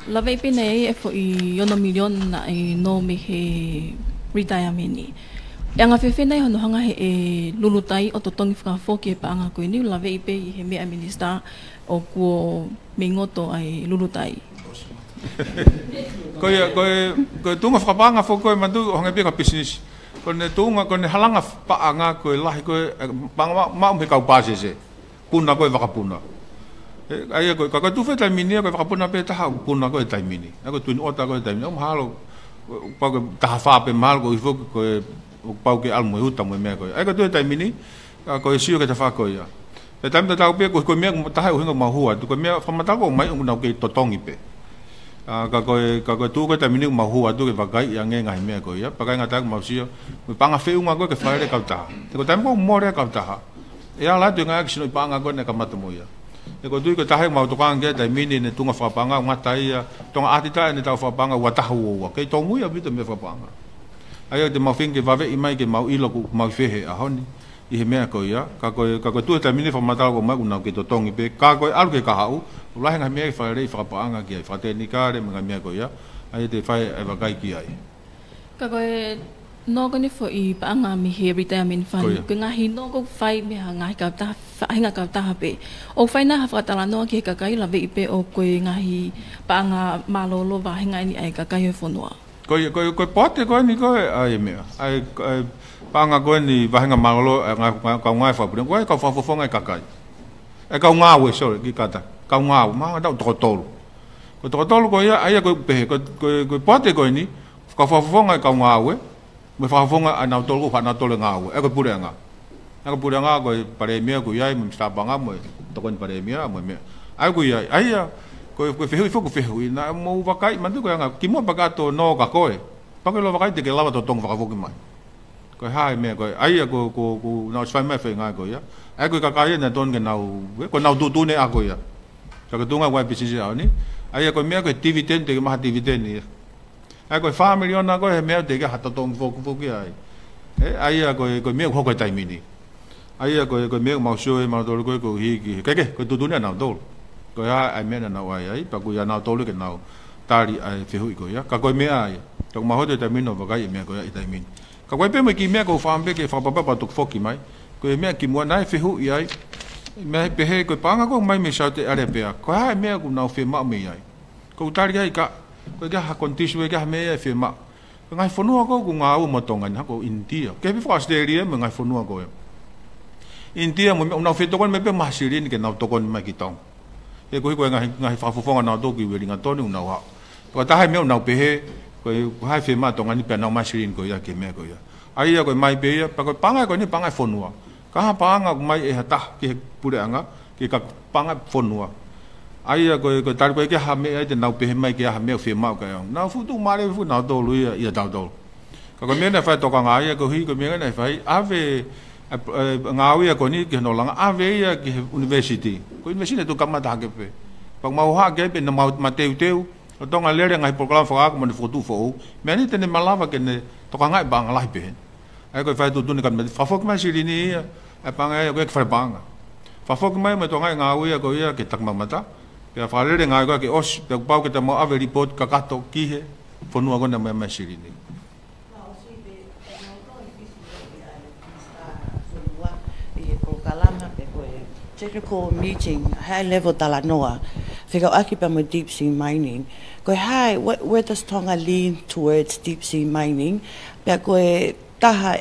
la ve pe nei e fo I 1 million na I no me he retirement ni yang a fe nei hono hanga he lulutai o to tongi fa fo ke pa anga ko ni la ve pe he me minister o ko mingoto ai lulutai ko tunga fa pa anga fo ko mandu hanga pe ka business ko ne tunga ko ne halanga pa anga ko lahi ko ma me ka pa se puna ko va puna ai ko ka tu fe taimini ko va puna pe ta ha puna ko taimini ko tu ota ko taimini o halo pa ko ta fa pe mal ko fo ko pa ke al mo uta mo me ko ai ko tu taimini ko sio ke ta fa ko ya pe tam ta pe ko me ta ha ho ngo ma hua tu ko me fa ma ta ko mai ngo na ke totongi pe ka tu ko taimini ma hua tu ke va kai ya nge ngai me ko ya pa ka ngata ma sio me pa nga fe unga ko ke fa re ka ta ko tam ko mo re ka ta ya la tu nga sino pa nga ko ne ka mata mo ya e ko tu ko ta mau to kan ge dai mini ne tunga fa panga ngata ia tonga atita ne ta fa panga wa ta ho ke tongu ya bito me fa panga ai de ma finge va ve I mai ke mau ilo ku mau fe he a honi I he me ko ya ka ko tu ta mini fa mata ko ma una ke to tongi pe ka ko al ke ka hau la nga me fa re fa panga ke fa teknika re me me ko ya ai de fa e va kai ki ai ka ko no ko ni fo I pa anga mi he retirement fund ko nga hino ko fai me nga ka ta fa nga ka ta pe o fai na fa ta la no ke ka kai la ve pe o ko nga hi pa nga malolo va nga ni ai ka kai fo no ko pote ko ni ko ai me ai pa nga ko ni va nga malolo nga ka nga fa pu ko ka fa fo nga ka kai e ka nga we so ki ka ta ka nga ma da to tolo ko ya ai ko pe ko pote ko ni ka fa fo nga ka nga we me fa fonga ana tolo fa na tolo ngau e ko puranga ko pare mia ko yai me sta banga mo to kon pare mia mo me ai ko yai ai ya ko fe hui na mo va kai mandu ko nga ki mo baga to no ka ko pa ko lo va kai te ke lava to tong va ko ki mai ko hai me ko ai ya ko na sfai me fe nga ko ya ai ko ka kai na ton ke nau ko nau tu ne a ko ya ka ko tunga wa business a ni ai ya ko me ko dividend te ma dividend ni ai ko family ona ko he me te ga hata tong fo ki ai ai ko me ko ko tai mini ai ko me mau sho ma do ko hi ki ke tu ne na do ko ya ai me na ai pa ku ya na do ke na tari ai fe hui ko ya ka ko me ai to ma ho te tai mino ba ga me ko ya tai mini ka ko pe me ki me ko fam be ke fa pa to fo ki mai ko me ki mo na fe hui ai me pe he ko pa nga ko mai me sa te are pe ko ai me ku na fe ma me ai ko tari ai ka ko ga ha kontisu ga me e firma ngai fonua ko ku ngau mo tonga na ko India ke bi Australia me ngai fonua ko India mo na fe to kon me pe masirin ke na to kon ma ki tong e ko ngai fa fo fonga na to ki we ringa to ni na wa ko ta hai me na pe he ko hai firma tonga ni pe na masirin ko ya ke me ko ya ai ko mai be pa ko panga ko ni panga fonua ka panga ko mai e hata ki pure anga ki ka panga fonua ai ko tar ko ke ha me ai nau pe mai ke ha me fe mau ka na fu tu mare fu na do lu ia dau do ka ko me na fa to ka ai ko hi ko me na fa ave ngawi ko ni ke no langa ave ya ki university ko university tu kama ta ke pe pa mau ha ke pe na mau mateu teu to nga lere ngai program fa ko mo fotu fo me ni tene malava ke ne to ka ngai bang lai pe ai ko fa tu tu ni kan me fa fo ma siri ni a pa ngai ko fa bang fa fo mai me to ngai ngawi ko ya ke tak mamata pe fa lere ngai ko ke os pe pau ke ta mo ave report ka ka to ki he fo nu ko na me siri ni technical meeting, high level talanoa, figure occupy with deep sea mining. Go hi, where does Tonga lean towards deep sea mining? Go taha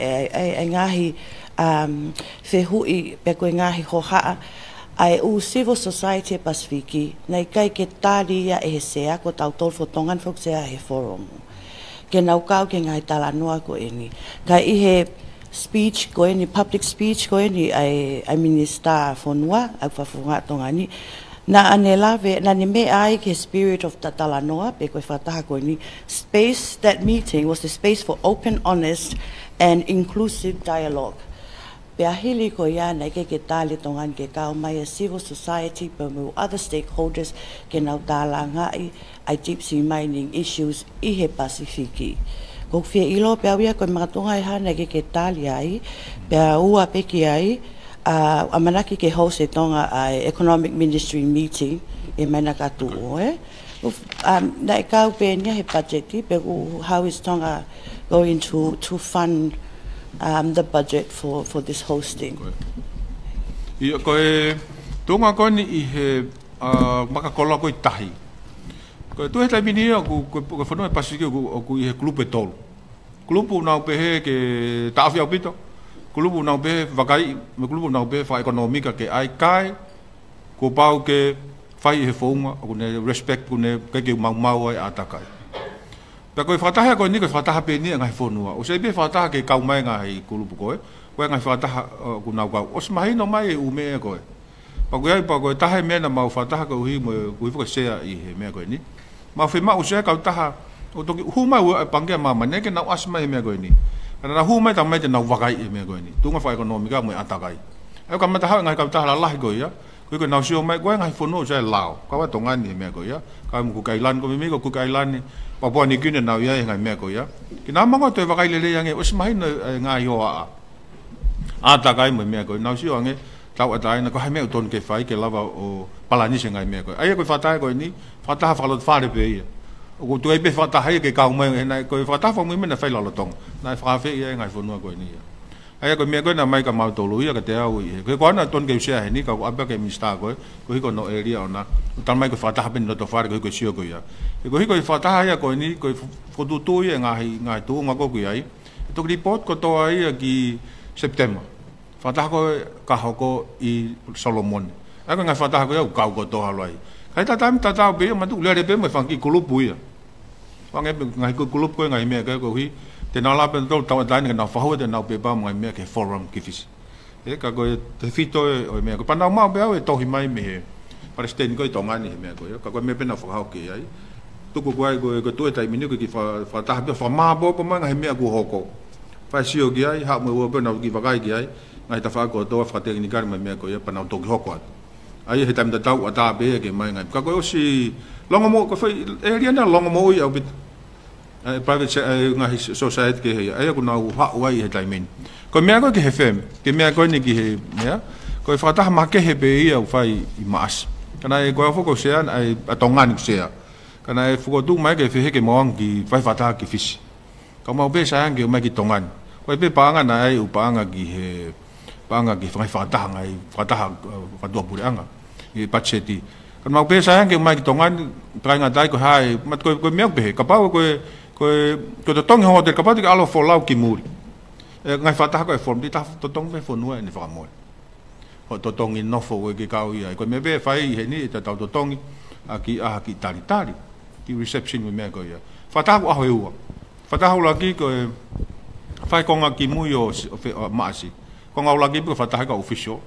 ngahi fe hui go ngahi hoha ai u civil society Pasifiki, nei kai ke talia e sea ko tau tolfo Tongan folk sea he forum. Ke nau kau ke ngai talanoa ko ini. Kai ihe speech ko ni public speech ko ni ai minister fonua a fa tonga ni na anela ve na ni me ai ke spirit of Talanoa pe ko fa ta ko ni space. That meeting was the space for open, honest and inclusive dialogue. Pe ahili ko ya na ke tali tonga ke ka mai civil society pe mo other stakeholders ke na talanga ai deep sea mining issues I he Pasifiki. Ko fia ilo pe awia ko matonga I hana ke tali ai pe ua pe ki ai a manaki ke host tonga economic ministry meeting e manaka tu na ka pe nya he budget pe how is Tonga going to fund the budget for this hosting. I ko tonga ko ni I he makakola ko tahi ko tu he tamini ko fono e pasiki ko I he club tol club na pe he ke tafia pito club na pe vakai me club na pe fa economica ke ai kai ko pau ke fai he fonga ko ne respect ko ne ke mau ai atakai ta ko fataha ko ni ko fataha pe ni ngai fonua o se be fataha ke kau mai ngai club ko ko ngai fataha ko na ko os mai no mai u me ko pa ko ta he me na mau fataha ko hi mo ko se I he me ko ni ma fe ma o se ka ta o to hu mai o pange ma ne ke na as mai me ko ni ana hu mai ta mai na wakai me ko ni tu nga fa economica mo atakai ai ka ma ta ngai ka ta la la ko ya ko na sio mai ko ngai fono se lao ka wa tonga ni me ko ya ka mo ku kailan ko me ko ku kailan ni Papua New Guinea na ya ngai me ko ya kina ma ko to wakai le le yang e os mai no ngai yo a atakai mo me ko na sio ngai tau atai na ko hai me ton ke fai ke lava o palani se ngai me ko ai ko fa ta ko ni fa ta fa lo fa de pe o tu ai pe fa ta hai ke ka mo na ko fa ta fa mo me na fai lo tong na fa fe ye ngai fo no ko ni ai ko me ko na mai ka mau to lu ya ka te au ko ko na ton ke se ni ka apa ke mi sta ko ko no area ona tal mai ko fa ta ben no to fa ko sio ko ya ko fa ta ya ko ni ko fo tu tu ye ngai tu nga ko ai to report ko to ai ki September Fatah ko kahoko I Solomon. Ako nga fatah ko ya kau ko to halai. Kai ta be ma tu le be me fangi kulupu ya. Fangi ngai ko kulup ko ngai me ka ko hi te na la pen to ta dan na fa ho de na be ba ngai me ke forum kifis. E ka ko te fito o me ko pa na ma be o to hi mai me. Para sten ko to ngani me ko ya ka ko me pe na fa ho ke ai. Tu ko ko tu ta mini ko ki fatah be fa ma bo ko ma ngai me ko hoko. Fa sio gi ai ha mo wo be na ki va kai gi ai. Ngai ta fa ko to fa te ni kar me ko ya pa na to hoko ai he tam da tau ata be ke mai ngai ka ko si longo mo ko fa area na longo mo ya bit private ngai society ke ai ko na ha wai he taimin ko me ko ke fm ke me ko ni ki he ya ko fa ta ma ke he be ya fa I mas kana e ko fo ko se an ai atongan se ya kana e fo ko tu mai ke fe ke mo ki fa ta ki fish ka mo be sa ang ke mai ki tongan ko be pa nga na ai upa nga ki he panga ki fa ta ngai fa ta fa do pure anga I pacheti kan mau pe sa ke mai tongan trai nga dai ko hai mat ko me be ka pa ko to tong ho de ka pa alo fo lau ki muri ngai fa ta ko form di ta to tong be fo no ni fa mo ho to tong I no fo ke ka I ko me be fa I he ni ta to tong aki tari ki reception me ko ya fa ta ko ho fa ta ho la ki ko fai konga ki mui o maasi konga ulagi pe fata ka official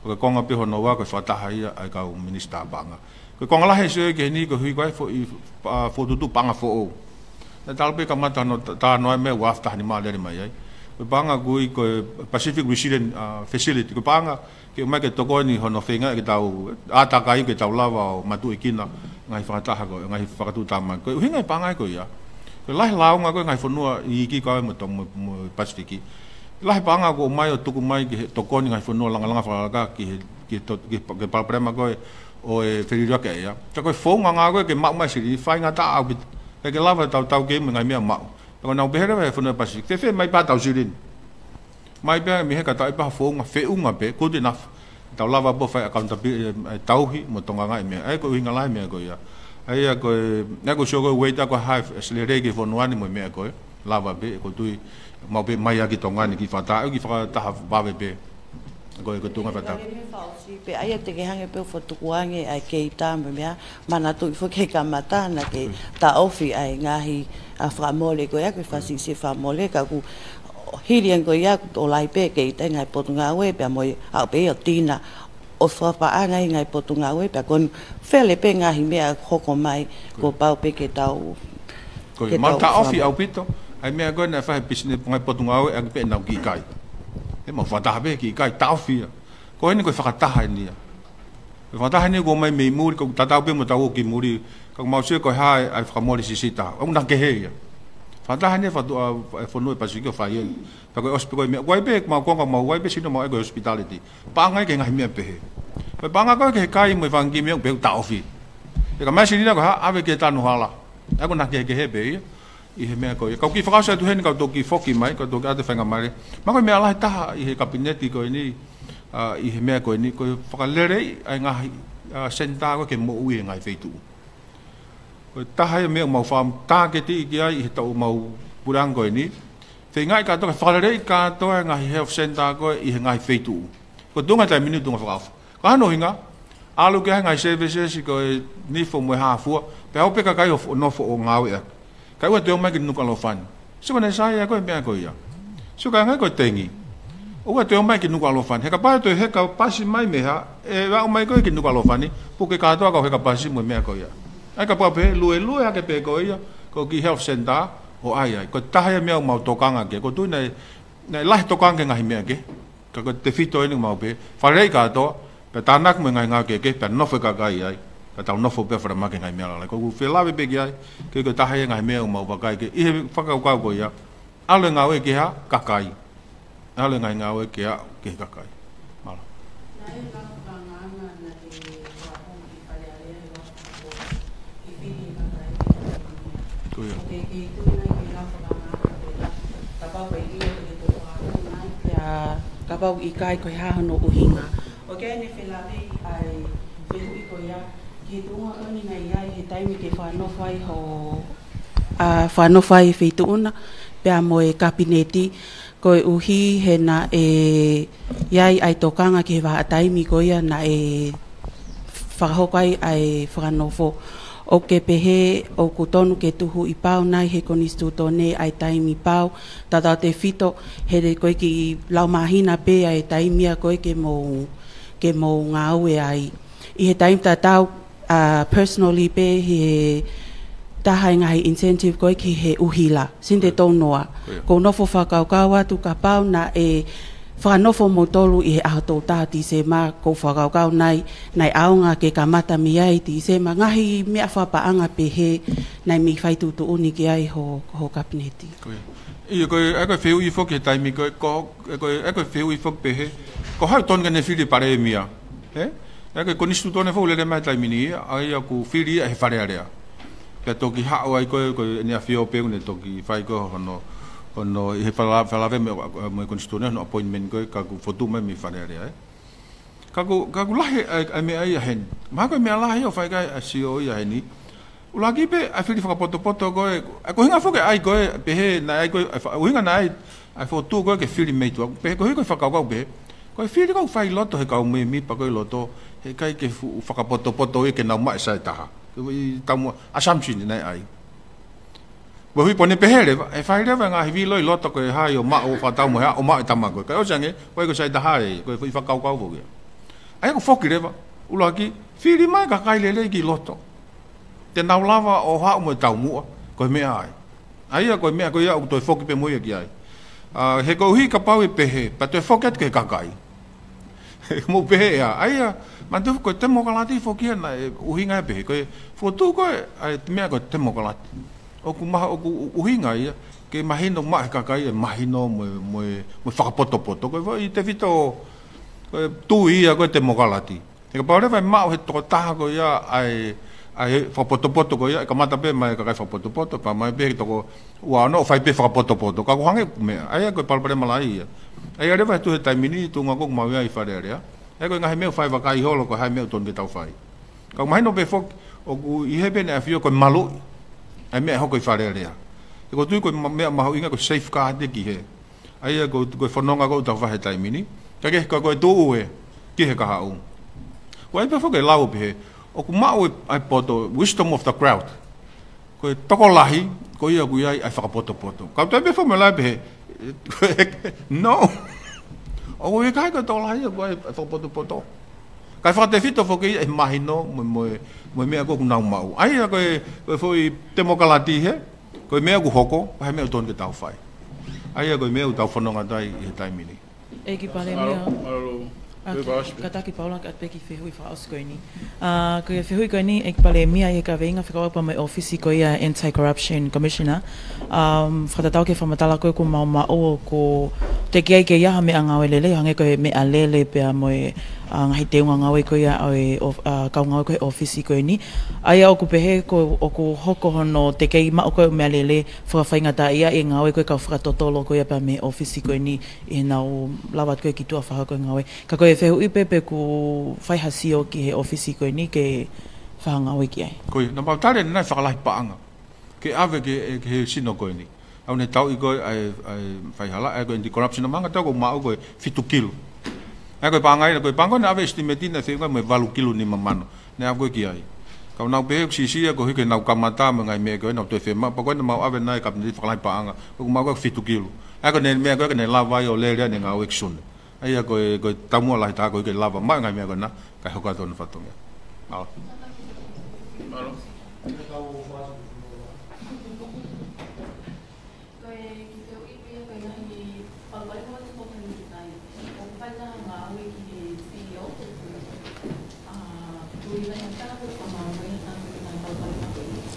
ko konga pe hono wa ko fata hai ai ka minister banga ko konga la hese ke ni ko hui ko fo tu panga fo na talpe ka mata no ta no me wa afta ni ma le mai ai ko banga gui ko Pacific Resilient Facility ko banga ke mai ke toko ni hono fenga ke tau ata kai ke tau lava matu ikina ngai fata ha ko ngai fakatu tama ko hinga banga ko ya ko lai lau nga ko ngai fonua I ki ko mo tong mo Pacific lai banga ko mai o tuku mai ki toko ni ngai fonua langa fa ki palprema ko o feriria ke ya ko fonga nga ko ke mau mai siri fai nga ta au ke lava tau ke ngai me mau ko na behera ve fonua Pacific fe mai pa tau sirin mai be mi he ka ta pa fonga fe unga be good enough tau lava bo fai accountability tau hi mo tonga ngai me ai ko hinga lai me ko ya ai ko na ko shogo wait ko have accelerate ke fonua ni mo me ko lava be ko tu mau be mai ki tonga ni ki fata ta ba be ko tunga fata pe ai te ke hange pe foto kuange ai ke ta me mana tu fo ke kamata na ke ta ofi ai ngahi a framole ko ya ke fasi se framole ka ku hilian ko ya o lai pe ke te ngai potunga we pe mo a pe o tina o fa pa ngai ngai potunga we pe kon fele pe ngahi me a hoko mai ko pau pe ke tau ko ma ta ofi au pito ai me go na fa business ngai potunga we ak pe na ki kai e mo fa ta be ki kai ta ofi ko ni ko fa ta hai ni fa ta hai ni ko mai me muri ko ta ta pe mo ta o ki muri ko mau se ko hai ai fa mo si sita o na ke he fa ta hai ni fa fo no pa si ko fa yen pa ko hospital me wai be ma ko ma wai be sino ma ko hospitality pa ngai ke ngai me pe he pa nga ko ke kai mo fa ngi me be ta ofi e ka mai si ni ko ha ave ke ta no hala a ko na ke he be I he mea koe. Kau ki whakasua tu heni kau tō ki whoki mai, kau tō ki ate whainga mai. Ma koe mea lahi taha I he kabineti koe ni, I he mea koe ni, koe whakalerei ai ngahi senta koe ke mo ui he ngai wheitu. Koe taha e mea mau whaam tāketi I ki ai I he tau mau purang koe ni. Whai ngai kātoa ke whalerei kātoa ngahi health center koe I he ngai wheitu. Koe tunga tai minu tunga whakawha. Ka hano hinga, alu ke hai ngai services koe nifo moe hāfua, pe hau peka kai o nofo o ngāwe aku. Kai wa teo mai ki nuka lo fan. So na sai ko me ko ya. So ka ngai ko tengi. O wa teo mai ki nuka lo fan. He ka pa to he ka pasi mai me ha. E wa mai ko ki nuka lo fan ni. Pu ke ka to ka he ka pasi mo me ko ya. Ai ka pa pe lue ke pe ko ya. Ko ki health center o ai ko ta ya me mau to kanga ke ko tu nei lai to kanga ngai me ke. Ka ko te fito ni mau pe. Fa rei ka to pe tanak me ngai nga ke pe no fe ka kai ai. Ka tau nofo pe fra ma ke ngai mea la ko fe la be ki ai ke ko ta hai ngai mea mau ba kai ke I whakau kau ko ia ale ngau e ke ha kakai ale ngai ngau e ke ha ke kakai mala ko ia ka pau I kai ko ha no uhinga o ke ni fe la be ai fe ko ia ki tunga oni nei ai he taimi ke whano whai ho whano whai whituuna pia mo e kabineti ko e uhi he na iai ai tokanga ke wha taimi ko ia na whakahokai ai whanofo o ke pehe o kutonu ke tuhu I pau nai he konistu tone ai taimi pau tata te fito he re koe ki lau mahina pe ai taimia koe ke mo ngāue ai I he taim tatau personally pe he tahai ngai incentive koe ki he uhila sinte tonoa ko nofo whakaukau atu ka pau na whanofo motolu I he ahatou tāti se ma ko whakaukau nai aonga ke kamata mi ai ti se ma ngahi mea whapaanga pe he nai mi whaitutu uni ki ai ho kabineti Ia koe eko wheu I whoke taimi koe eko wheu I whoke pe he ko hau tonga ne whiri pare mia Eko konistu tone fo le mai taimi ni ai aku whiri he whare area pe toki hao ai koe ne whio pe ne toki whai ko hono I he whalave me konistu ne no appointment koe kaku fotu mai mi whare area kaku lahe ai me ai hen ma koe me lahe o whai kai a CEO I hen ni ulagi pe a whiri whakapoto koe ako hinga whoke ai koe pe he na ai koe uhinga na ai fotu koe ke whiri mei tu pe koe koe whakakau pe koe whiri kau whai loto he kau me mi pa koe loto he kai ke whakapoto ke nau mai sai taha. Tamu assumption nei ai. bo hui pone pehere e fai leva nga hivi loi loto ko hai o ma o fatau mo ha o ma tama ko ka o sange ko ko sai da hai ko fa kau kau vo ai ko foki leva ulo ki fili mai ka kai lele ki loto te nau lava o ha mo tau mu ko me ai ko me ko ia o to foki pe mo ia ki ai he ko hi ka pau e pehe pa to foket ke kakai mo pehe ai mandu ko te mo kalati foki na uhinga pe ko fotu ko ai me ko te mo kalati o ku maha o ku uhinga ia ke mahino ma kakai mahino mo whakapoto poto ko i te fito ko tu ia ko te mo kalati e ka pau le vai ma o he to taha ko ia ai whapoto ko ia ka mata pe mai ka whapoto pa mai pe to ko wa no fai pe whapoto ka ko hange me ai ko palpare malai ai ale vai tu he taimini tu nga ko mau ia i fare area ai ko nga he me fai va kai holo ko hai me ton ke tau fai ka mai no pe fok o ku i he ben afio ko malu ai me ho ko i fare area e ko tu ko me ma ho inga ko safeguard de ki he ai ko whanonga ko tau vai taimini ka ke ko tu e ki he ka hau ko ai pe fok e lau pe o ku mau ai poto wisdom of the crowd ko toko lahi ko ia ku ai whakapoto ka te be fo me lai be no o we kai ko to lahi ko ai whakapoto kai fa te fito fo ke e mahino mo me ko ku nau mau ai ko foi demokalati he ko me ku hoko ai me ton ke tau fai ai ko me tau fononga dai e taimini e ki pale Kataki Paula at Becky Fehui fa Auskoini. Ko ia Fehui koini ek pale mia e ka veinga whakawa pa mai office ko ia Anti-Corruption Commissioner. Whatatau ke whamatala koe ko mau o ko te kia ke ia me anga o lele hange ko me a lele pe a moe ngahi te unga ngawe ko ia kau ngawe ko office ko ni. Ai o ku pehe ko o ku hoko hono te kei ma o ko me a lele whakawhainga ta ia e ngawe ko ka whakatotolo ko ia pa me office ko ni e nau lawat ko ki tua whaka ko ngawe. Ka koe fehu i pepe ku whaihasio ki he ofisi koe ni ke whahanga oi ki ai. Koe, na mautare nai whakalahi paanga. Ke ave ke he sino koe ni. Au ne tau i koe ai whaihala, ai koe anti-corruption na manga tau koe mao koe 5 kilo. Ai koe paanga ina koe pango na ave estimatina whenga me 8 kilo ni mamano. Ne ave koe ki ai. Kau nau pehe kusisia koe hike nau kamata me ngai mea koe nau tue whema. Pa koe na mau ave nai kapni whakalahi paanga. Koe mao koe 5 kilo. Ai koe ne mea koe ne lawai o lea ne ngau eksune. Ai ko tamu la ta ko ke lava mai ngai me na ka ho ka ton fatonga ala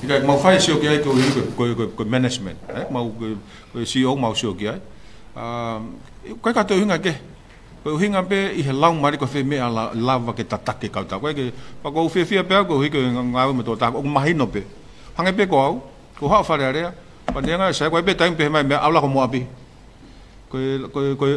Ika mau fai sio ki ai ko management mau ko CEO mau sio ki ai ko ka to hinga ke ko hinga pe I he lau mari ko fe me ala lava ke tatake ka ta ko ke pa ko fe fe pe ko hi ke ngau me to ta ko mahino pe hange pe ko ko ha fa rea pa nenga sa ko pe time pe mai me ala ko mo abi ko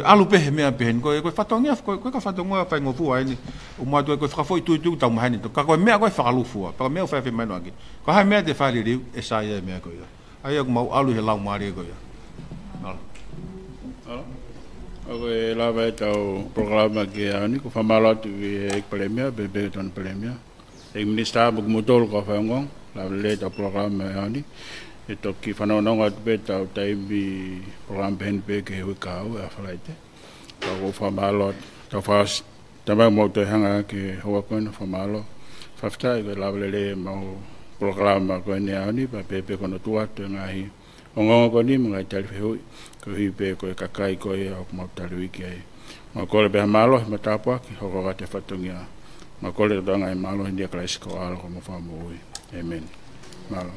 alu pe me pe ko fatonga ko ka fatonga pa ngofu ai ni o ma to ko fa foi tu ta mai ni to ka ko me ko fa alu fu pa me fa fe mai no aki ko ha me de fa ri e sa ye me ko ya ai ko mau alu he lau mari ko ya Oke, lava tau programa ke ani ko famala tu ek premia bebe ton premia. Ek minister bu motol ko fangong la le tau programa ani. Eto ki fanono ngat be tau tai bi program BNP ke hukau aflaite. Ko famala tau fas tambah mo te hanga ke ho ko no famalo. Fafta ke la le mo programa ko ni ani pa bebe ko no tua te ngai. Ongo ko ni mga tali ko hipe ko kakai ko e o mo tali ki ai ma ko le be malo ma tapa ki ho ko te fatungia ma ko le danga malo ndia klasiko al ko mo fa mo amen malo